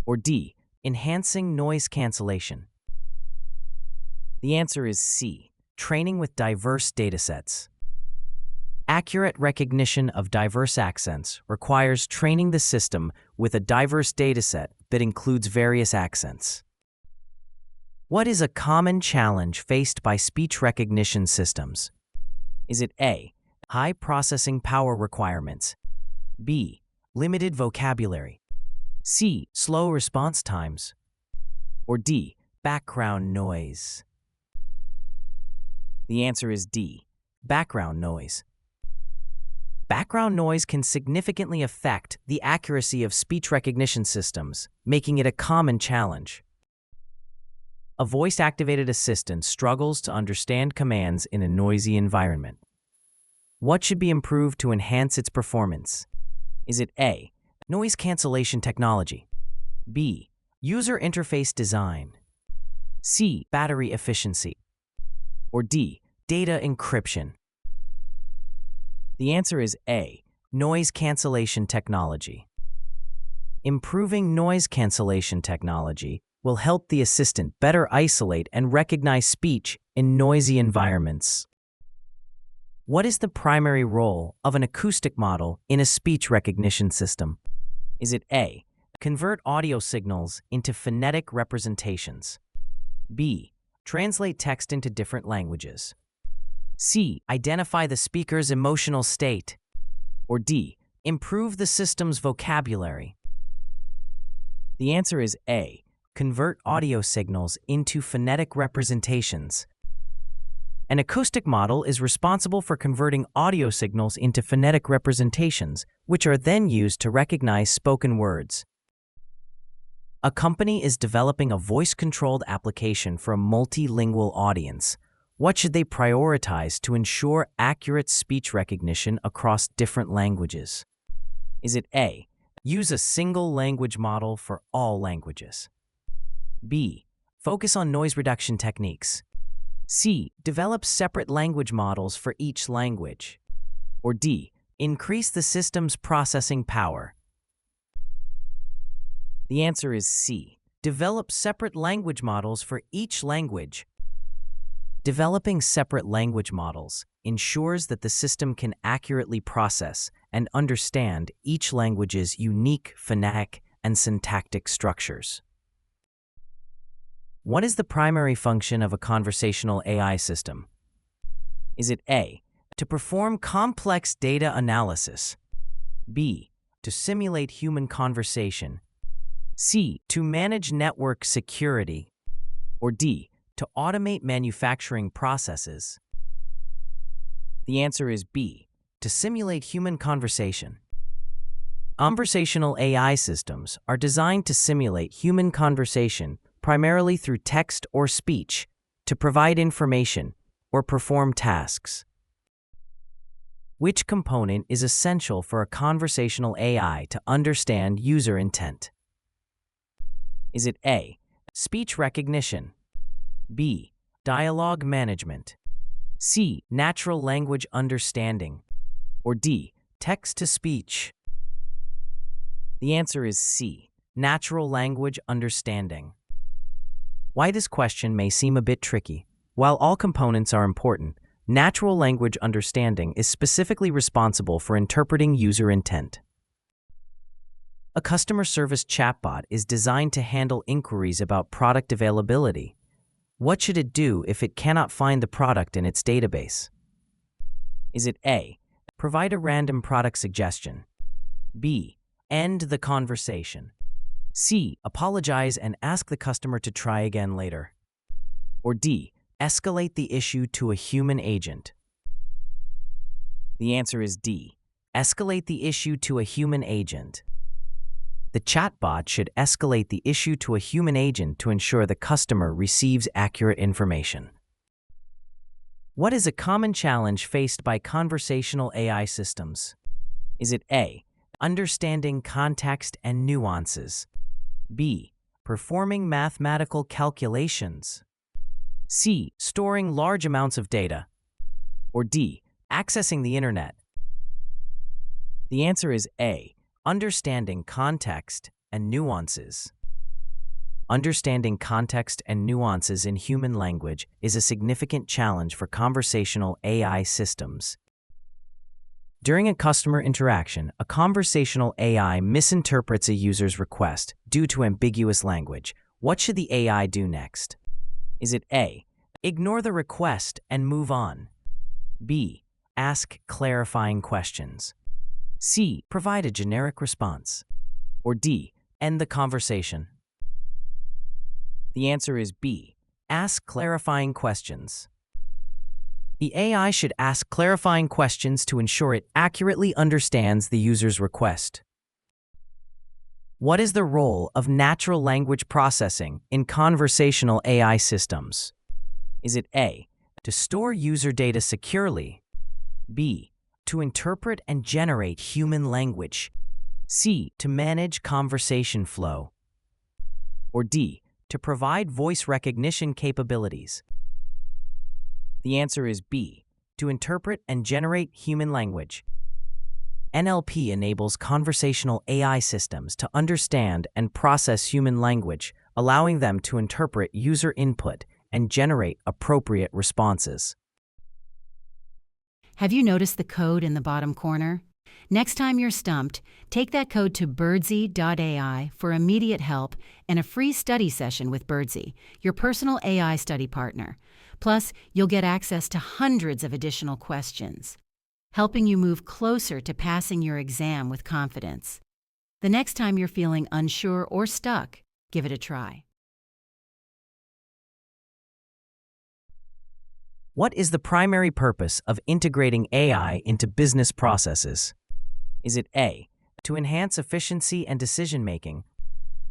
A: or D. Enhancing noise cancellation? The answer is C. Training with diverse datasets. Accurate recognition of diverse accents requires training the system with a diverse dataset that includes various accents. What is a common challenge faced by speech recognition systems? Is it A. High processing power requirements, B. Limited vocabulary, C. Slow response times, or D. Background noise? The answer is D. Background noise. Background noise can significantly affect the accuracy of speech recognition systems, making it a common challenge. A voice-activated assistant struggles to understand commands in a noisy environment. What should be improved to enhance its performance? Is it A. Noise cancellation technology, B. User interface design, C. Battery efficiency, or D. Data encryption? The answer is A. Noise cancellation technology. Improving noise cancellation technology will help the assistant better isolate and recognize speech in noisy environments. What is the primary role of an acoustic model in a speech recognition system? Is it A. Convert audio signals into phonetic representations, B. Translate text into different languages, C. Identify the speaker's emotional state, or D. Improve the system's vocabulary? The answer is A. Convert audio signals into phonetic representations. An acoustic model is responsible for converting audio signals into phonetic representations, which are then used to recognize spoken words. A company is developing a voice-controlled application for a multilingual audience. What should they prioritize to ensure accurate speech recognition across different languages? Is it A. Use a single language model for all languages, B. Focus on noise reduction techniques, C. Develop separate language models for each language, or D. Increase the system's processing power? The answer is C. Develop separate language models for each language. Developing separate language models ensures that the system can accurately process and understand each language's unique phonetic and syntactic structures. What is the primary function of a conversational AI system? Is it A. To perform complex data analysis, B. To simulate human conversation, C. To manage network security. Or D. To automate manufacturing processes. The answer is B. To simulate human conversation. Conversational AI systems are designed to simulate human conversation primarily through text or speech to provide information or perform tasks. Which component is essential for a conversational AI to understand user intent? Is it A. Speech recognition, B. Dialogue management, C. Natural language understanding, or D. Text-to-speech? The answer is C. Natural language understanding. Why this question may seem a bit tricky. While all components are important, natural language understanding is specifically responsible for interpreting user intent. A customer service chatbot is designed to handle inquiries about product availability. What should it do if it cannot find the product in its database? Is it A. Provide a random product suggestion, B. End the conversation, C. Apologize and ask the customer to try again later, or D. Escalate the issue to a human agent? The answer is D. Escalate the issue to a human agent. The chatbot should escalate the issue to a human agent to ensure the customer receives accurate information. What is a common challenge faced by conversational AI systems? Is it A. Understanding context and nuances, B. Performing mathematical calculations, C. Storing large amounts of data, or D. Accessing the internet? The answer is A. Understanding context and nuances. Understanding context and nuances in human language is a significant challenge for conversational AI systems. During a customer interaction, a conversational AI misinterprets a user's request due to ambiguous language. What should the AI do next? Is it A. Ignore the request and move on, B. Ask clarifying questions, C. Provide a generic response, or D. End the conversation? The answer is B. Ask clarifying questions. The AI should ask clarifying questions to ensure it accurately understands the user's request. What is the role of natural language processing in conversational AI systems? Is it A. To store user data securely, B. To interpret and generate human language, C. To manage conversation flow, or D. To provide voice recognition capabilities? The answer is B. To interpret and generate human language. NLP enables conversational AI systems to understand and process human language, allowing them to interpret user input and generate appropriate responses.
B: Have you noticed the code in the bottom corner? Next time you're stumped, take that code to Birdsy.ai for immediate help and a free study session with Birdsy, your personal AI study partner. Plus, you'll get access to hundreds of additional questions, helping you move closer to passing your exam with confidence. The next time you're feeling unsure or stuck, give it a try.
A: What is the primary purpose of integrating AI into business processes? Is it A. To enhance efficiency and decision-making,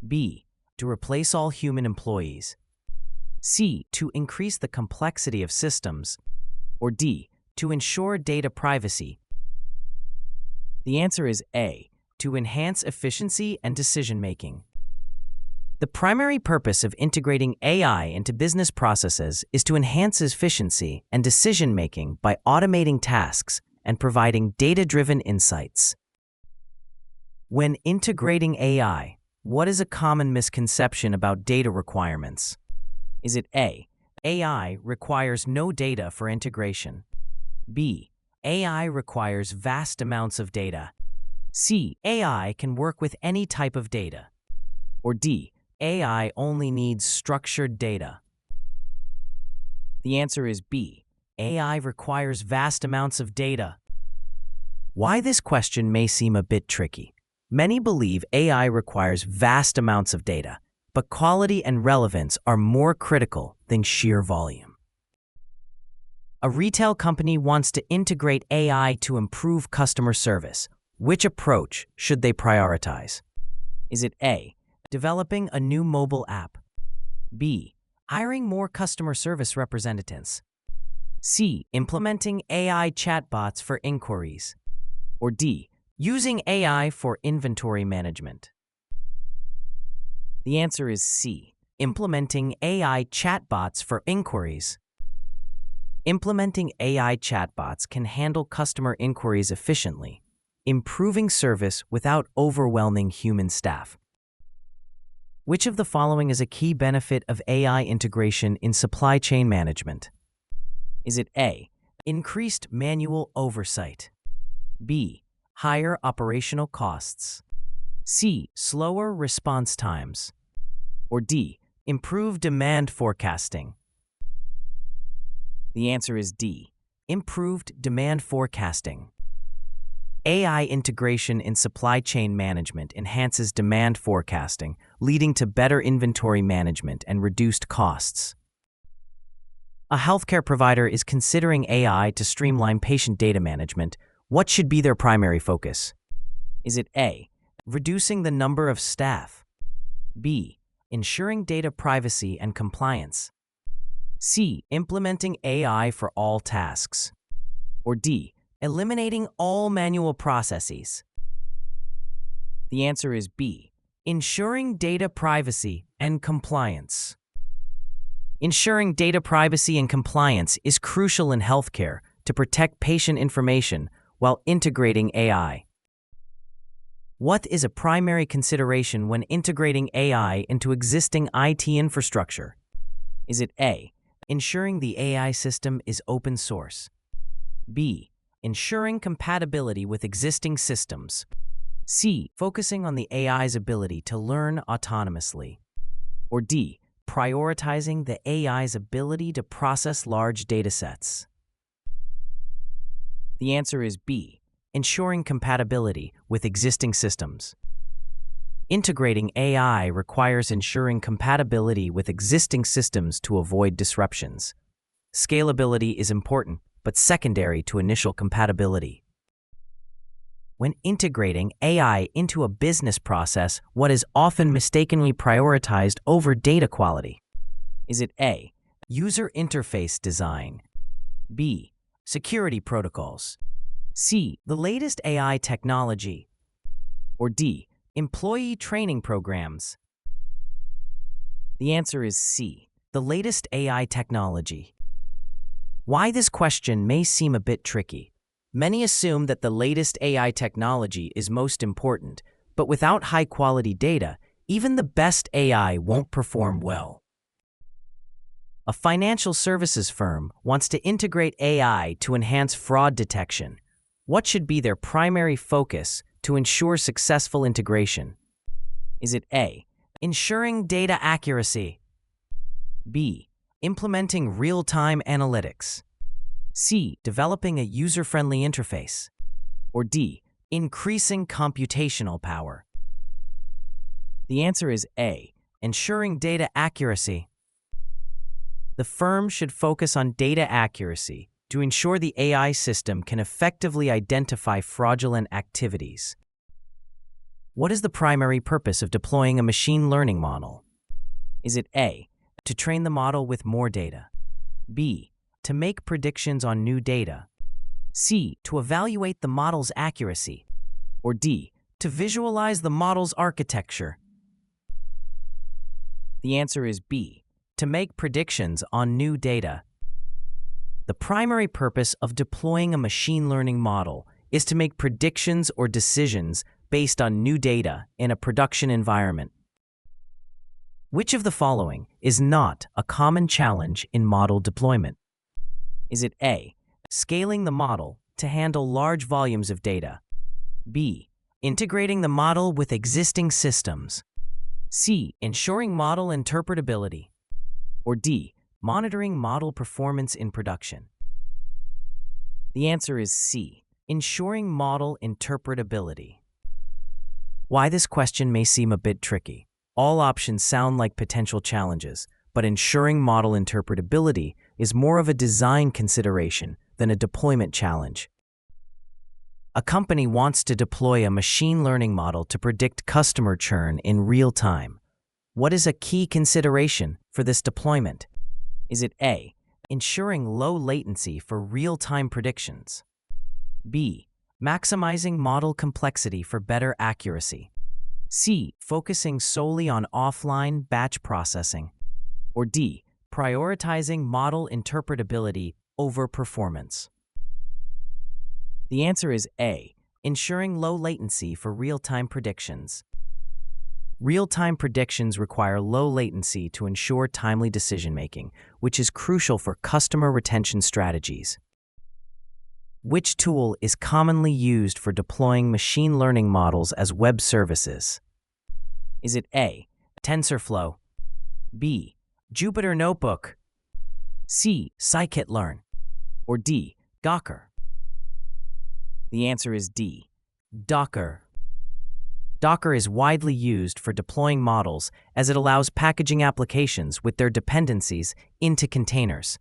A: B. To replace all human employees, C. To increase the complexity of systems, or D. To ensure data privacy? The answer is A. To enhance efficiency and decision-making. The primary purpose of integrating AI into business processes is to enhance efficiency and decision-making by automating tasks and providing data-driven insights. When integrating AI, what is a common misconception about data requirements? Is it A. AI requires no data for integration, B. AI requires vast amounts of data, C. AI can work with any type of data, or D. AI only needs structured data? The answer is B. AI requires vast amounts of data. Why this question may seem a bit tricky. Many believe AI requires vast amounts of data, but quality and relevance are more critical than sheer volume. A retail company wants to integrate AI to improve customer service. Which approach should they prioritize? Is it A, developing a new mobile app? B, hiring more customer service representatives? C, implementing AI chatbots for inquiries? Or D, using AI for inventory management? The answer is C, implementing AI chatbots for inquiries. Implementing AI chatbots can handle customer inquiries efficiently, improving service without overwhelming human staff. Which of the following is a key benefit of AI integration in supply chain management? Is it A, increased manual oversight? B, higher operational costs? C, slower response times? Or D, improved demand forecasting? The answer is D, improved demand forecasting. AI integration in supply chain management enhances demand forecasting, leading to better inventory management and reduced costs. A healthcare provider is considering AI to streamline patient data management. What should be their primary focus? Is it A, reducing the number of staff? B, ensuring data privacy and compliance? C, implementing AI for all tasks? Or D, eliminating all manual processes? The answer is B, ensuring data privacy and compliance. Ensuring data privacy and compliance is crucial in healthcare to protect patient information while integrating AI. What is a primary consideration when integrating AI into existing IT infrastructure? Is it A, ensuring the AI system is open source? B, ensuring compatibility with existing systems? C, focusing on the AI's ability to learn autonomously? Or D, prioritizing the AI's ability to process large datasets? The answer is B, ensuring compatibility with existing systems. Integrating AI requires ensuring compatibility with existing systems to avoid disruptions. Scalability is important, but secondary to initial compatibility. When integrating AI into a business process, what is often mistakenly prioritized over data quality? Is it A, user interface design? B, security protocols? C, the latest AI technology? Or D, employee training programs? The answer is C, the latest AI technology. Why this question may seem a bit tricky. Many assume that the latest AI technology is most important, but without high-quality data, even the best AI won't perform well. A financial services firm wants to integrate AI to enhance fraud detection. What should be their primary focus to ensure successful integration? Is it A, ensuring data accuracy? B, implementing real-time analytics? C, developing a user-friendly interface? Or D, increasing computational power? The answer is A, ensuring data accuracy. The firm should focus on data accuracy to ensure the AI system can effectively identify fraudulent activities. What is the primary purpose of deploying a machine learning model? Is it A, to train the model with more data? B, to make predictions on new data? C, to evaluate the model's accuracy? Or D, to visualize the model's architecture? The answer is B, to make predictions on new data. The primary purpose of deploying a machine learning model is to make predictions or decisions based on new data in a production environment. Which of the following is not a common challenge in model deployment? Is it A, scaling the model to handle large volumes of data? B, integrating the model with existing systems? C, ensuring model interpretability? Or D, monitoring model performance in production? The answer is C, ensuring model interpretability. Why this question may seem a bit tricky. All options sound like potential challenges, but ensuring model interpretability is more of a design consideration than a deployment challenge. A company wants to deploy a machine learning model to predict customer churn in real time. What is a key consideration for this deployment? Is it A, ensuring low latency for real-time predictions? B, maximizing model complexity for better accuracy? C, focusing solely on offline batch processing? Or D, prioritizing model interpretability over performance? The answer is A, ensuring low latency for real-time predictions. Real-time predictions require low latency to ensure timely decision-making, which is crucial for customer retention strategies. Which tool is commonly used for deploying machine learning models as web services? Is it A, TensorFlow, B, Jupyter Notebook, C, scikit-learn, or D, Docker? The answer is D, Docker. Docker is widely used for deploying models as it allows packaging applications with their dependencies into containers.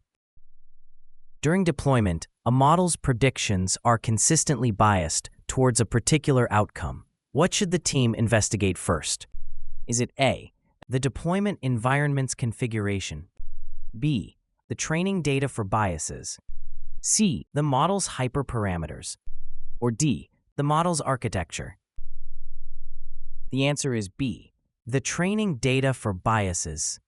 A: During deployment, a model's predictions are consistently biased towards a particular outcome. What should the team investigate first? Is it A, the deployment environment's configuration, B, the training data for biases, C, the model's hyperparameters, or D, the model's architecture? The answer is B, the training data for biases.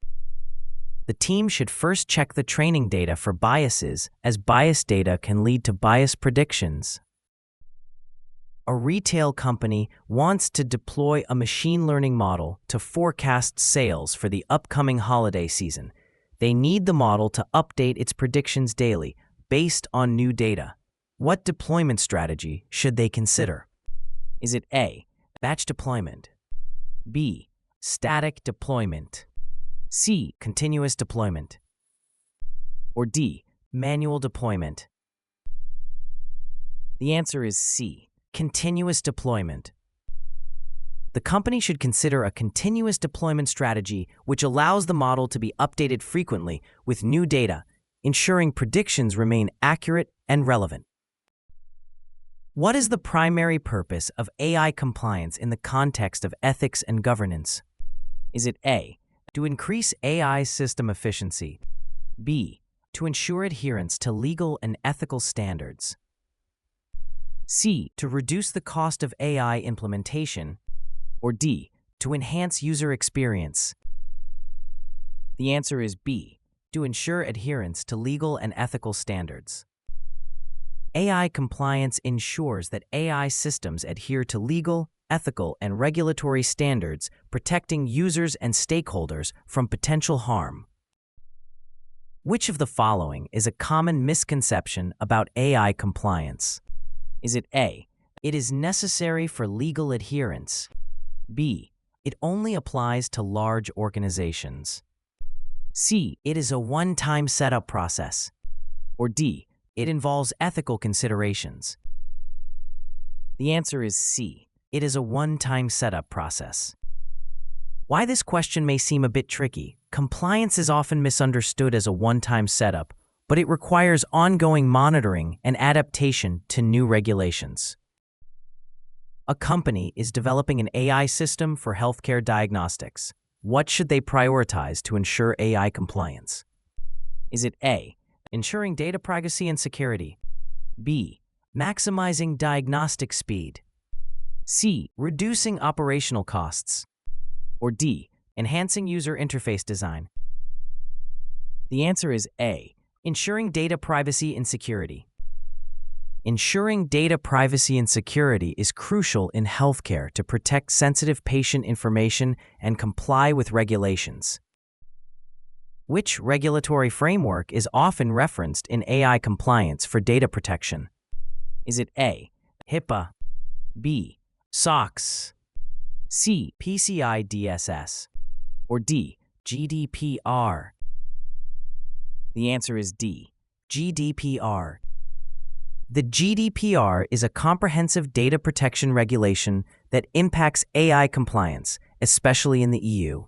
A: The team should first check the training data for biases, as bias data can lead to bias predictions. A retail company wants to deploy a machine learning model to forecast sales for the upcoming holiday season. They need the model to update its predictions daily based on new data. What deployment strategy should they consider? Is it A, batch deployment, B, static deployment, C, continuous deployment, or D, manual deployment? The answer is C, continuous deployment. The company should consider a continuous deployment strategy which allows the model to be updated frequently with new data, ensuring predictions remain accurate and relevant. What is the primary purpose of AI compliance in the context of ethics and governance? Is it A, to increase AI system efficiency, B, to ensure adherence to legal and ethical standards, C, to reduce the cost of AI implementation, or D, to enhance user experience? The answer is B, to ensure adherence to legal and ethical standards. AI compliance ensures that AI systems adhere to legal, ethical, and regulatory standards, protecting users and stakeholders from potential harm. Which of the following is a common misconception about AI compliance? Is it A, it is necessary for legal adherence, B, it only applies to large organizations, C, it is a one-time setup process, or D, it involves ethical considerations? The answer is C, it is a one-time setup process. Why this question may seem a bit tricky. Compliance is often misunderstood as a one-time setup, but it requires ongoing monitoring and adaptation to new regulations. A company is developing an AI system for healthcare diagnostics. What should they prioritize to ensure AI compliance? Is it A, ensuring data privacy and security, B, maximizing diagnostic speed, C, reducing operational costs, or D, enhancing user interface design? The answer is A, ensuring data privacy and security. Ensuring data privacy and security is crucial in healthcare to protect sensitive patient information and comply with regulations. Which regulatory framework is often referenced in AI compliance for data protection? Is it A, HIPAA, B, SOX, C, PCI DSS, or D, GDPR? The answer is D, GDPR. The GDPR is a comprehensive data protection regulation that impacts AI compliance, especially in the EU.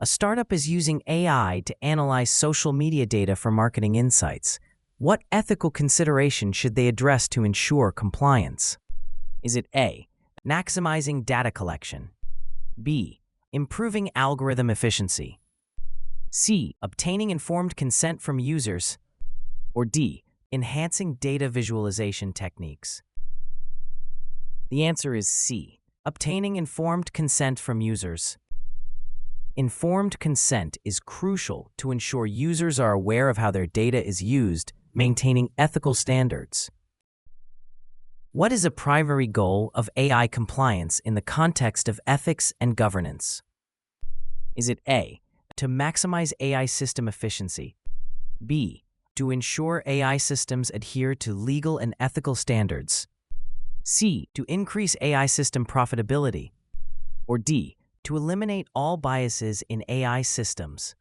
A: A startup is using AI to analyze social media data for marketing insights. What ethical consideration should they address to ensure compliance? Is it A, maximizing data collection, B, improving algorithm efficiency, C, obtaining informed consent from users, or D, enhancing data visualization techniques? The answer is C, obtaining informed consent from users. Informed consent is crucial to ensure users are aware of how their data is used, maintaining ethical standards. What is a primary goal of AI compliance in the context of ethics and governance? Is it A, to maximize AI system efficiency, B, to ensure AI systems adhere to legal and ethical standards, C, to increase AI system profitability, or D, to eliminate all biases in AI systems?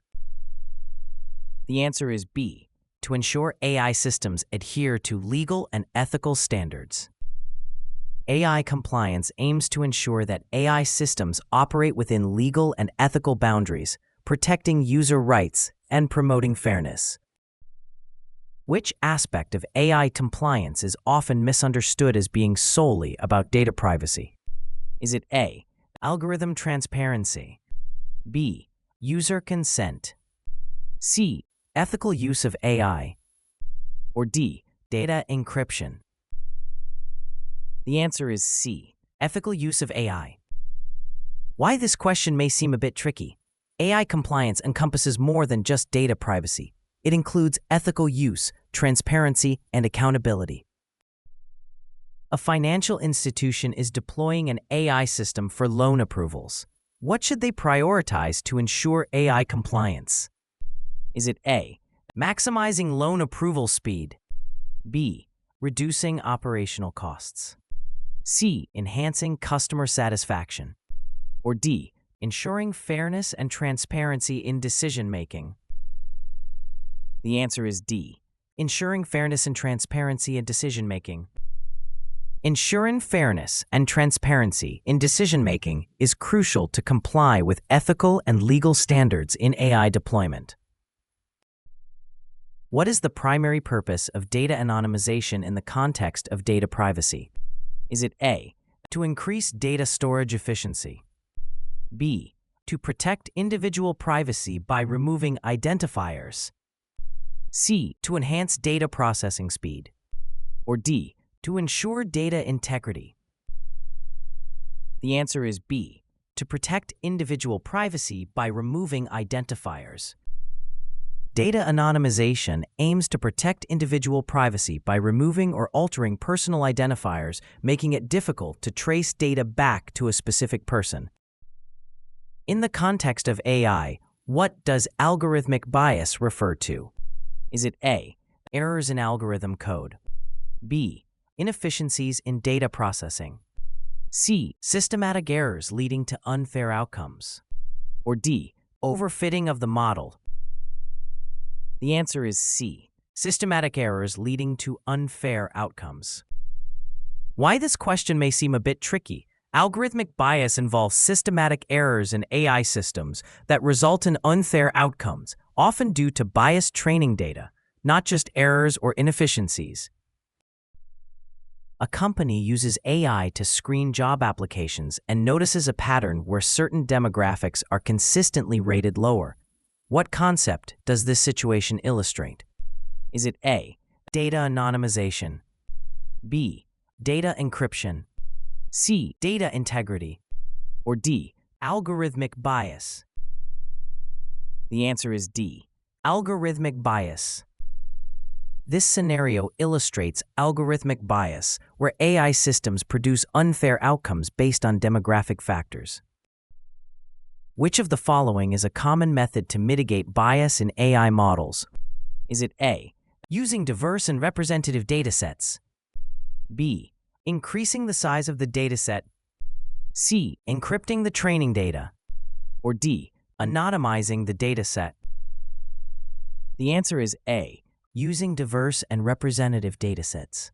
A: The answer is B, to ensure AI systems adhere to legal and ethical standards. AI compliance aims to ensure that AI systems operate within legal and ethical boundaries, protecting user rights and promoting fairness. Which aspect of AI compliance is often misunderstood as being solely about data privacy? Is it A, algorithm transparency, B, user consent, C, ethical use of AI, or D, data encryption? The answer is C, ethical use of AI. Why this question may seem a bit tricky. AI compliance encompasses more than just data privacy. It includes ethical use, transparency, and accountability. A financial institution is deploying an AI system for loan approvals. What should they prioritize to ensure AI compliance? Is it A, maximizing loan approval speed, B, reducing operational costs, C, enhancing customer satisfaction, or D, ensuring fairness and transparency in decision-making? The answer is D, ensuring fairness and transparency in decision-making. Ensuring fairness and transparency in decision-making is crucial to comply with ethical and legal standards in AI deployment. What is the primary purpose of data anonymization in the context of data privacy? Is it A, to increase data storage efficiency, B, to protect individual privacy by removing identifiers, C, to enhance data processing speed, or D, to ensure data integrity? The answer is B, to protect individual privacy by removing identifiers. Data anonymization aims to protect individual privacy by removing or altering personal identifiers, making it difficult to trace data back to a specific person. In the context of AI, what does algorithmic bias refer to? Is it A, errors in algorithm code, B, inefficiencies in data processing, C, systematic errors leading to unfair outcomes, or D, overfitting of the model? The answer is C, systematic errors leading to unfair outcomes. Why this question may seem a bit tricky. Algorithmic bias involves systematic errors in AI systems that result in unfair outcomes, often due to biased training data, not just errors or inefficiencies. A company uses AI to screen job applications and notices a pattern where certain demographics are consistently rated lower. What concept does this situation illustrate? Is it A, data anonymization, B, data encryption, C, data integrity, or D, algorithmic bias? The answer is D, algorithmic bias. This scenario illustrates algorithmic bias, where AI systems produce unfair outcomes based on demographic factors. Which of the following is a common method to mitigate bias in AI models? Is it A, using diverse and representative datasets, B, increasing the size of the dataset, C, encrypting the training data, or D, anonymizing the dataset? The answer is A, Using diverse and representative datasets.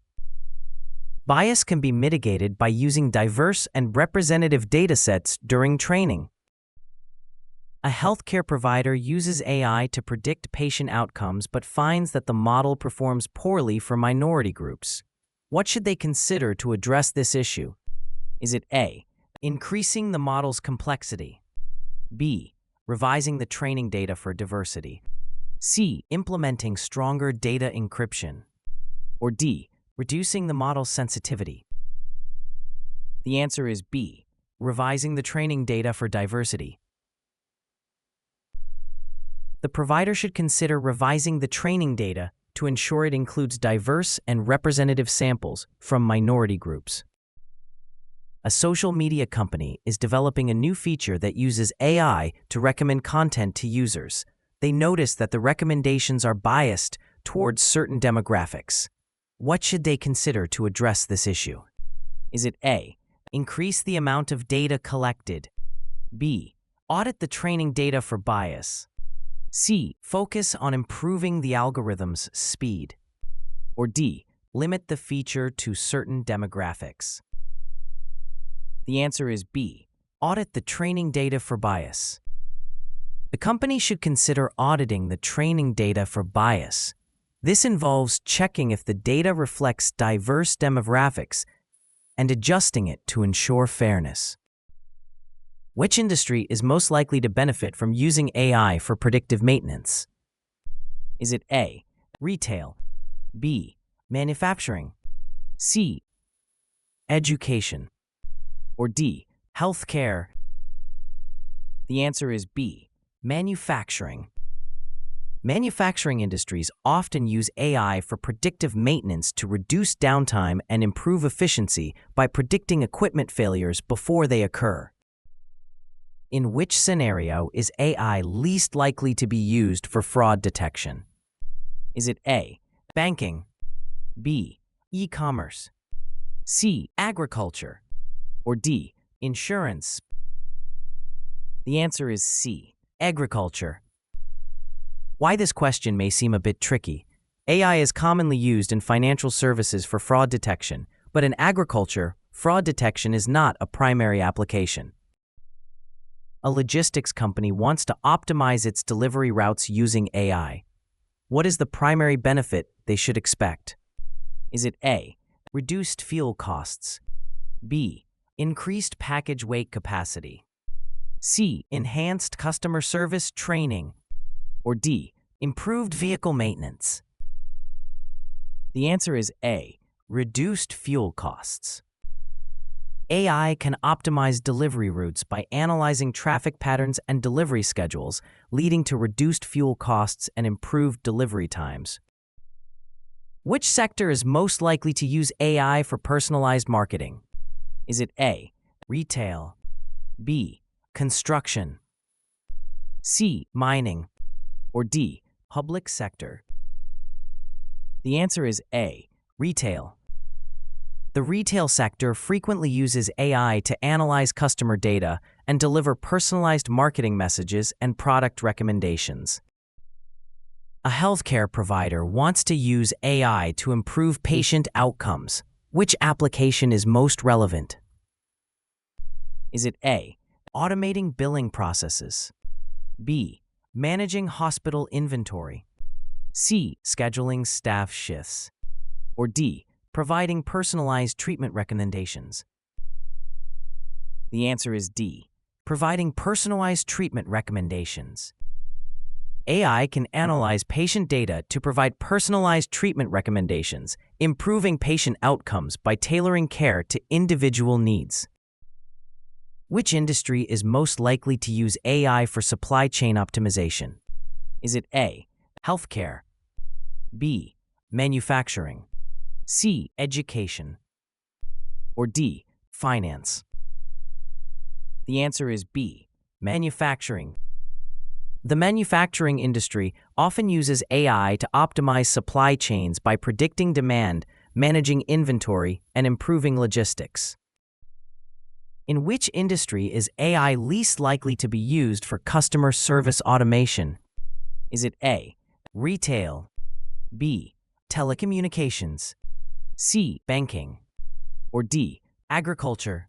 A: Bias can be mitigated by using diverse and representative datasets during training. A healthcare provider uses AI to predict patient outcomes but finds that the model performs poorly for minority groups. What should they consider to address this issue? Is it A, increasing the model's complexity, B, revising the training data for diversity, C, implementing stronger data encryption, or D, reducing the model's sensitivity? The answer is B, revising the training data for diversity. The provider should consider revising the training data to ensure it includes diverse and representative samples from minority groups. A social media company is developing a new feature that uses AI to recommend content to users. They notice that the recommendations are biased towards certain demographics. What should they consider to address this issue? Is it A, increase the amount of data collected, B, audit the training data for bias, C, focus on improving the algorithm's speed, or D, limit the feature to certain demographics? The answer is B, audit the training data for bias. The company should consider auditing the training data for bias. This involves checking if the data reflects diverse demographics and adjusting it to ensure fairness. Which industry is most likely to benefit from using AI for predictive maintenance? Is it A, retail, B, manufacturing, C, education, or D, healthcare? The answer is B, manufacturing. Manufacturing industries often use AI for predictive maintenance to reduce downtime and improve efficiency by predicting equipment failures before they occur. In which scenario is AI least likely to be used for fraud detection? Is it A, banking, B, e-commerce, C, agriculture, or D, insurance? The answer is C, agriculture. Why this question may seem a bit tricky. AI is commonly used in financial services for fraud detection, but in agriculture, fraud detection is not a primary application. A logistics company wants to optimize its delivery routes using AI. What is the primary benefit they should expect? Is it A, reduced fuel costs, B, increased package weight capacity, C, enhanced customer service training, or D, improved vehicle maintenance? The answer is A, reduced fuel costs. AI can optimize delivery routes by analyzing traffic patterns and delivery schedules, leading to reduced fuel costs and improved delivery times. Which sector is most likely to use AI for personalized marketing? Is it A, retail, B, construction, C, mining, or D, public sector? The answer is A, retail. The retail sector frequently uses AI to analyze customer data and deliver personalized marketing messages and product recommendations. A healthcare provider wants to use AI to improve patient outcomes. Which application is most relevant? Is it A, automating billing processes, B, managing hospital inventory, C, scheduling staff shifts, or D, providing personalized treatment recommendations? The answer is D, providing personalized treatment recommendations. AI can analyze patient data to provide personalized treatment recommendations, improving patient outcomes by tailoring care to individual needs. Which industry is most likely to use AI for supply chain optimization? Is it A, healthcare, B, manufacturing, C, education, or D, finance? The answer is B, manufacturing. The manufacturing industry often uses AI to optimize supply chains by predicting demand, managing inventory, and improving logistics. In which industry is AI least likely to be used for customer service automation? Is it A, retail, B. Telecommunications, C. Banking, or D. Agriculture?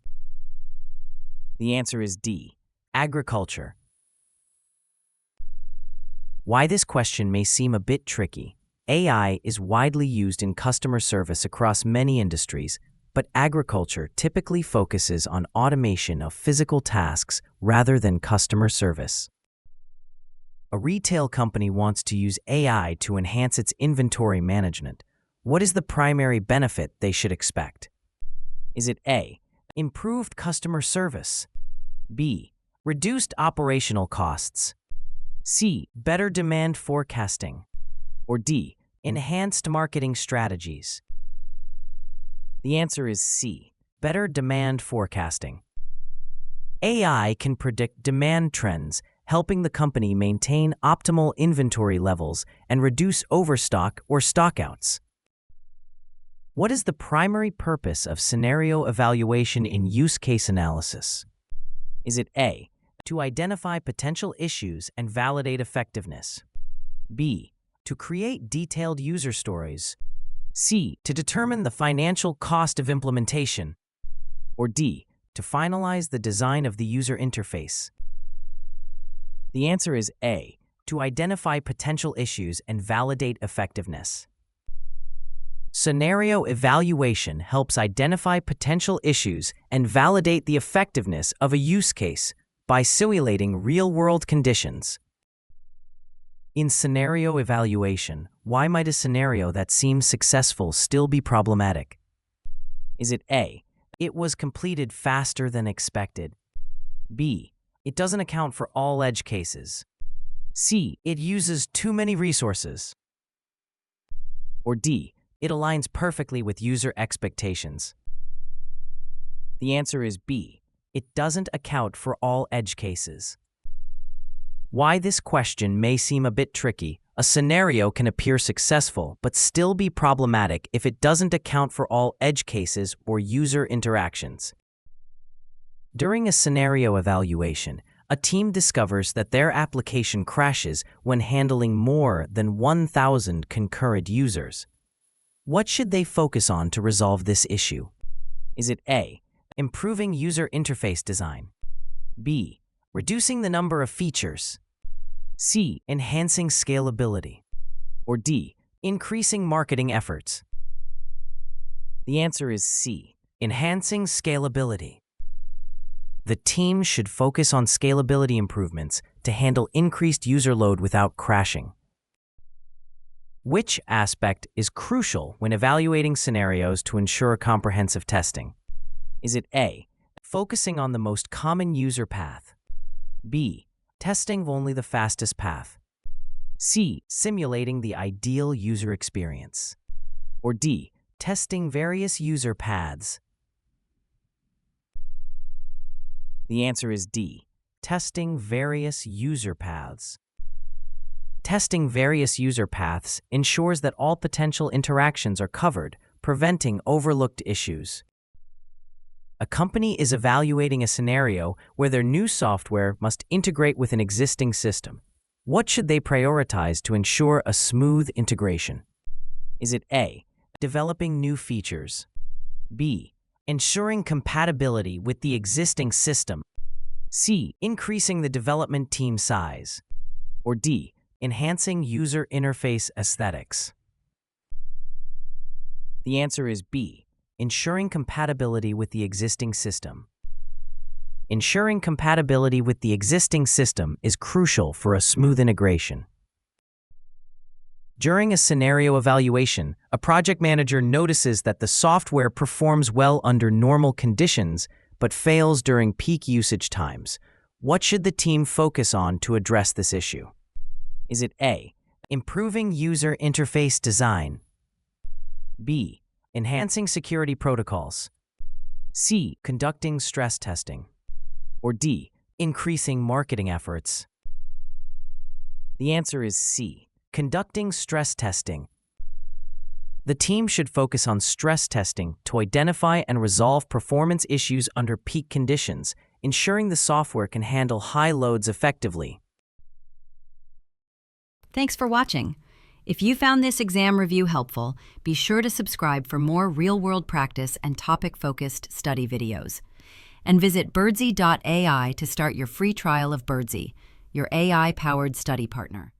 A: The answer is D. Agriculture. Why this question may seem a bit tricky. AI is widely used in customer service across many industries, but agriculture typically focuses on automation of physical tasks rather than customer service. A retail company wants to use AI to enhance its inventory management. What is the primary benefit they should expect? Is it A. Improved customer service, B. Reduced operational costs, C. Better demand forecasting, or D. Enhanced marketing strategies? The answer is C. Better demand forecasting. AI can predict demand trends, helping the company maintain optimal inventory levels and reduce overstock or stockouts. What is the primary purpose of scenario evaluation in use case analysis? Is it A. To identify potential issues and validate effectiveness, B. To create detailed user stories, C. To determine the financial cost of implementation, or D. To finalize the design of the user interface? The answer is A. To identify potential issues and validate effectiveness. Scenario evaluation helps identify potential issues and validate the effectiveness of a use case by simulating real-world conditions. In scenario evaluation, why might a scenario that seems successful still be problematic? Is it A. It was completed faster than expected, B. It doesn't account for all edge cases, C. It uses too many resources, or D. It aligns perfectly with user expectations? The answer is B. It doesn't account for all edge cases. Why this question may seem a bit tricky. A scenario can appear successful but still be problematic if it doesn't account for all edge cases or user interactions. During a scenario evaluation, a team discovers that their application crashes when handling more than 1,000 concurrent users. What should they focus on to resolve this issue? Is it A. Improving user interface design, B. Reducing the number of features, C. Enhancing scalability, or D. Increasing marketing efforts? The answer is C. Enhancing scalability. The team should focus on scalability improvements to handle increased user load without crashing. Which aspect is crucial when evaluating scenarios to ensure comprehensive testing? Is it A. Focusing on the most common user path, B. Testing only the fastest path, C. Simulating the ideal user experience, or D. Testing various user paths? The answer is D. Testing various user paths. Testing various user paths ensures that all potential interactions are covered, preventing overlooked issues. A company is evaluating a scenario where their new software must integrate with an existing system. What should they prioritize to ensure a smooth integration? Is it A. Developing new features, B. Ensuring compatibility with the existing system, C. Increasing the development team size, or D. Enhancing user interface aesthetics? The answer is B. Ensuring compatibility with the existing system. Ensuring compatibility with the existing system is crucial for a smooth integration. During a scenario evaluation, a project manager notices that the software performs well under normal conditions but fails during peak usage times. What should the team focus on to address this issue? Is it A. Improving user interface design, B. Enhancing security protocols, C. Conducting stress testing, or D. Increasing marketing efforts? The answer is C. Conducting stress testing. The team should focus on stress testing to identify and resolve performance issues under peak conditions, ensuring the software can handle high loads effectively.
B: Thanks for watching.
C: If you found this exam review helpful, be sure to subscribe for more real-world practice and topic-focused study videos. And visit Birdsy.ai to start your free trial of Birdsy, your AI-powered study partner.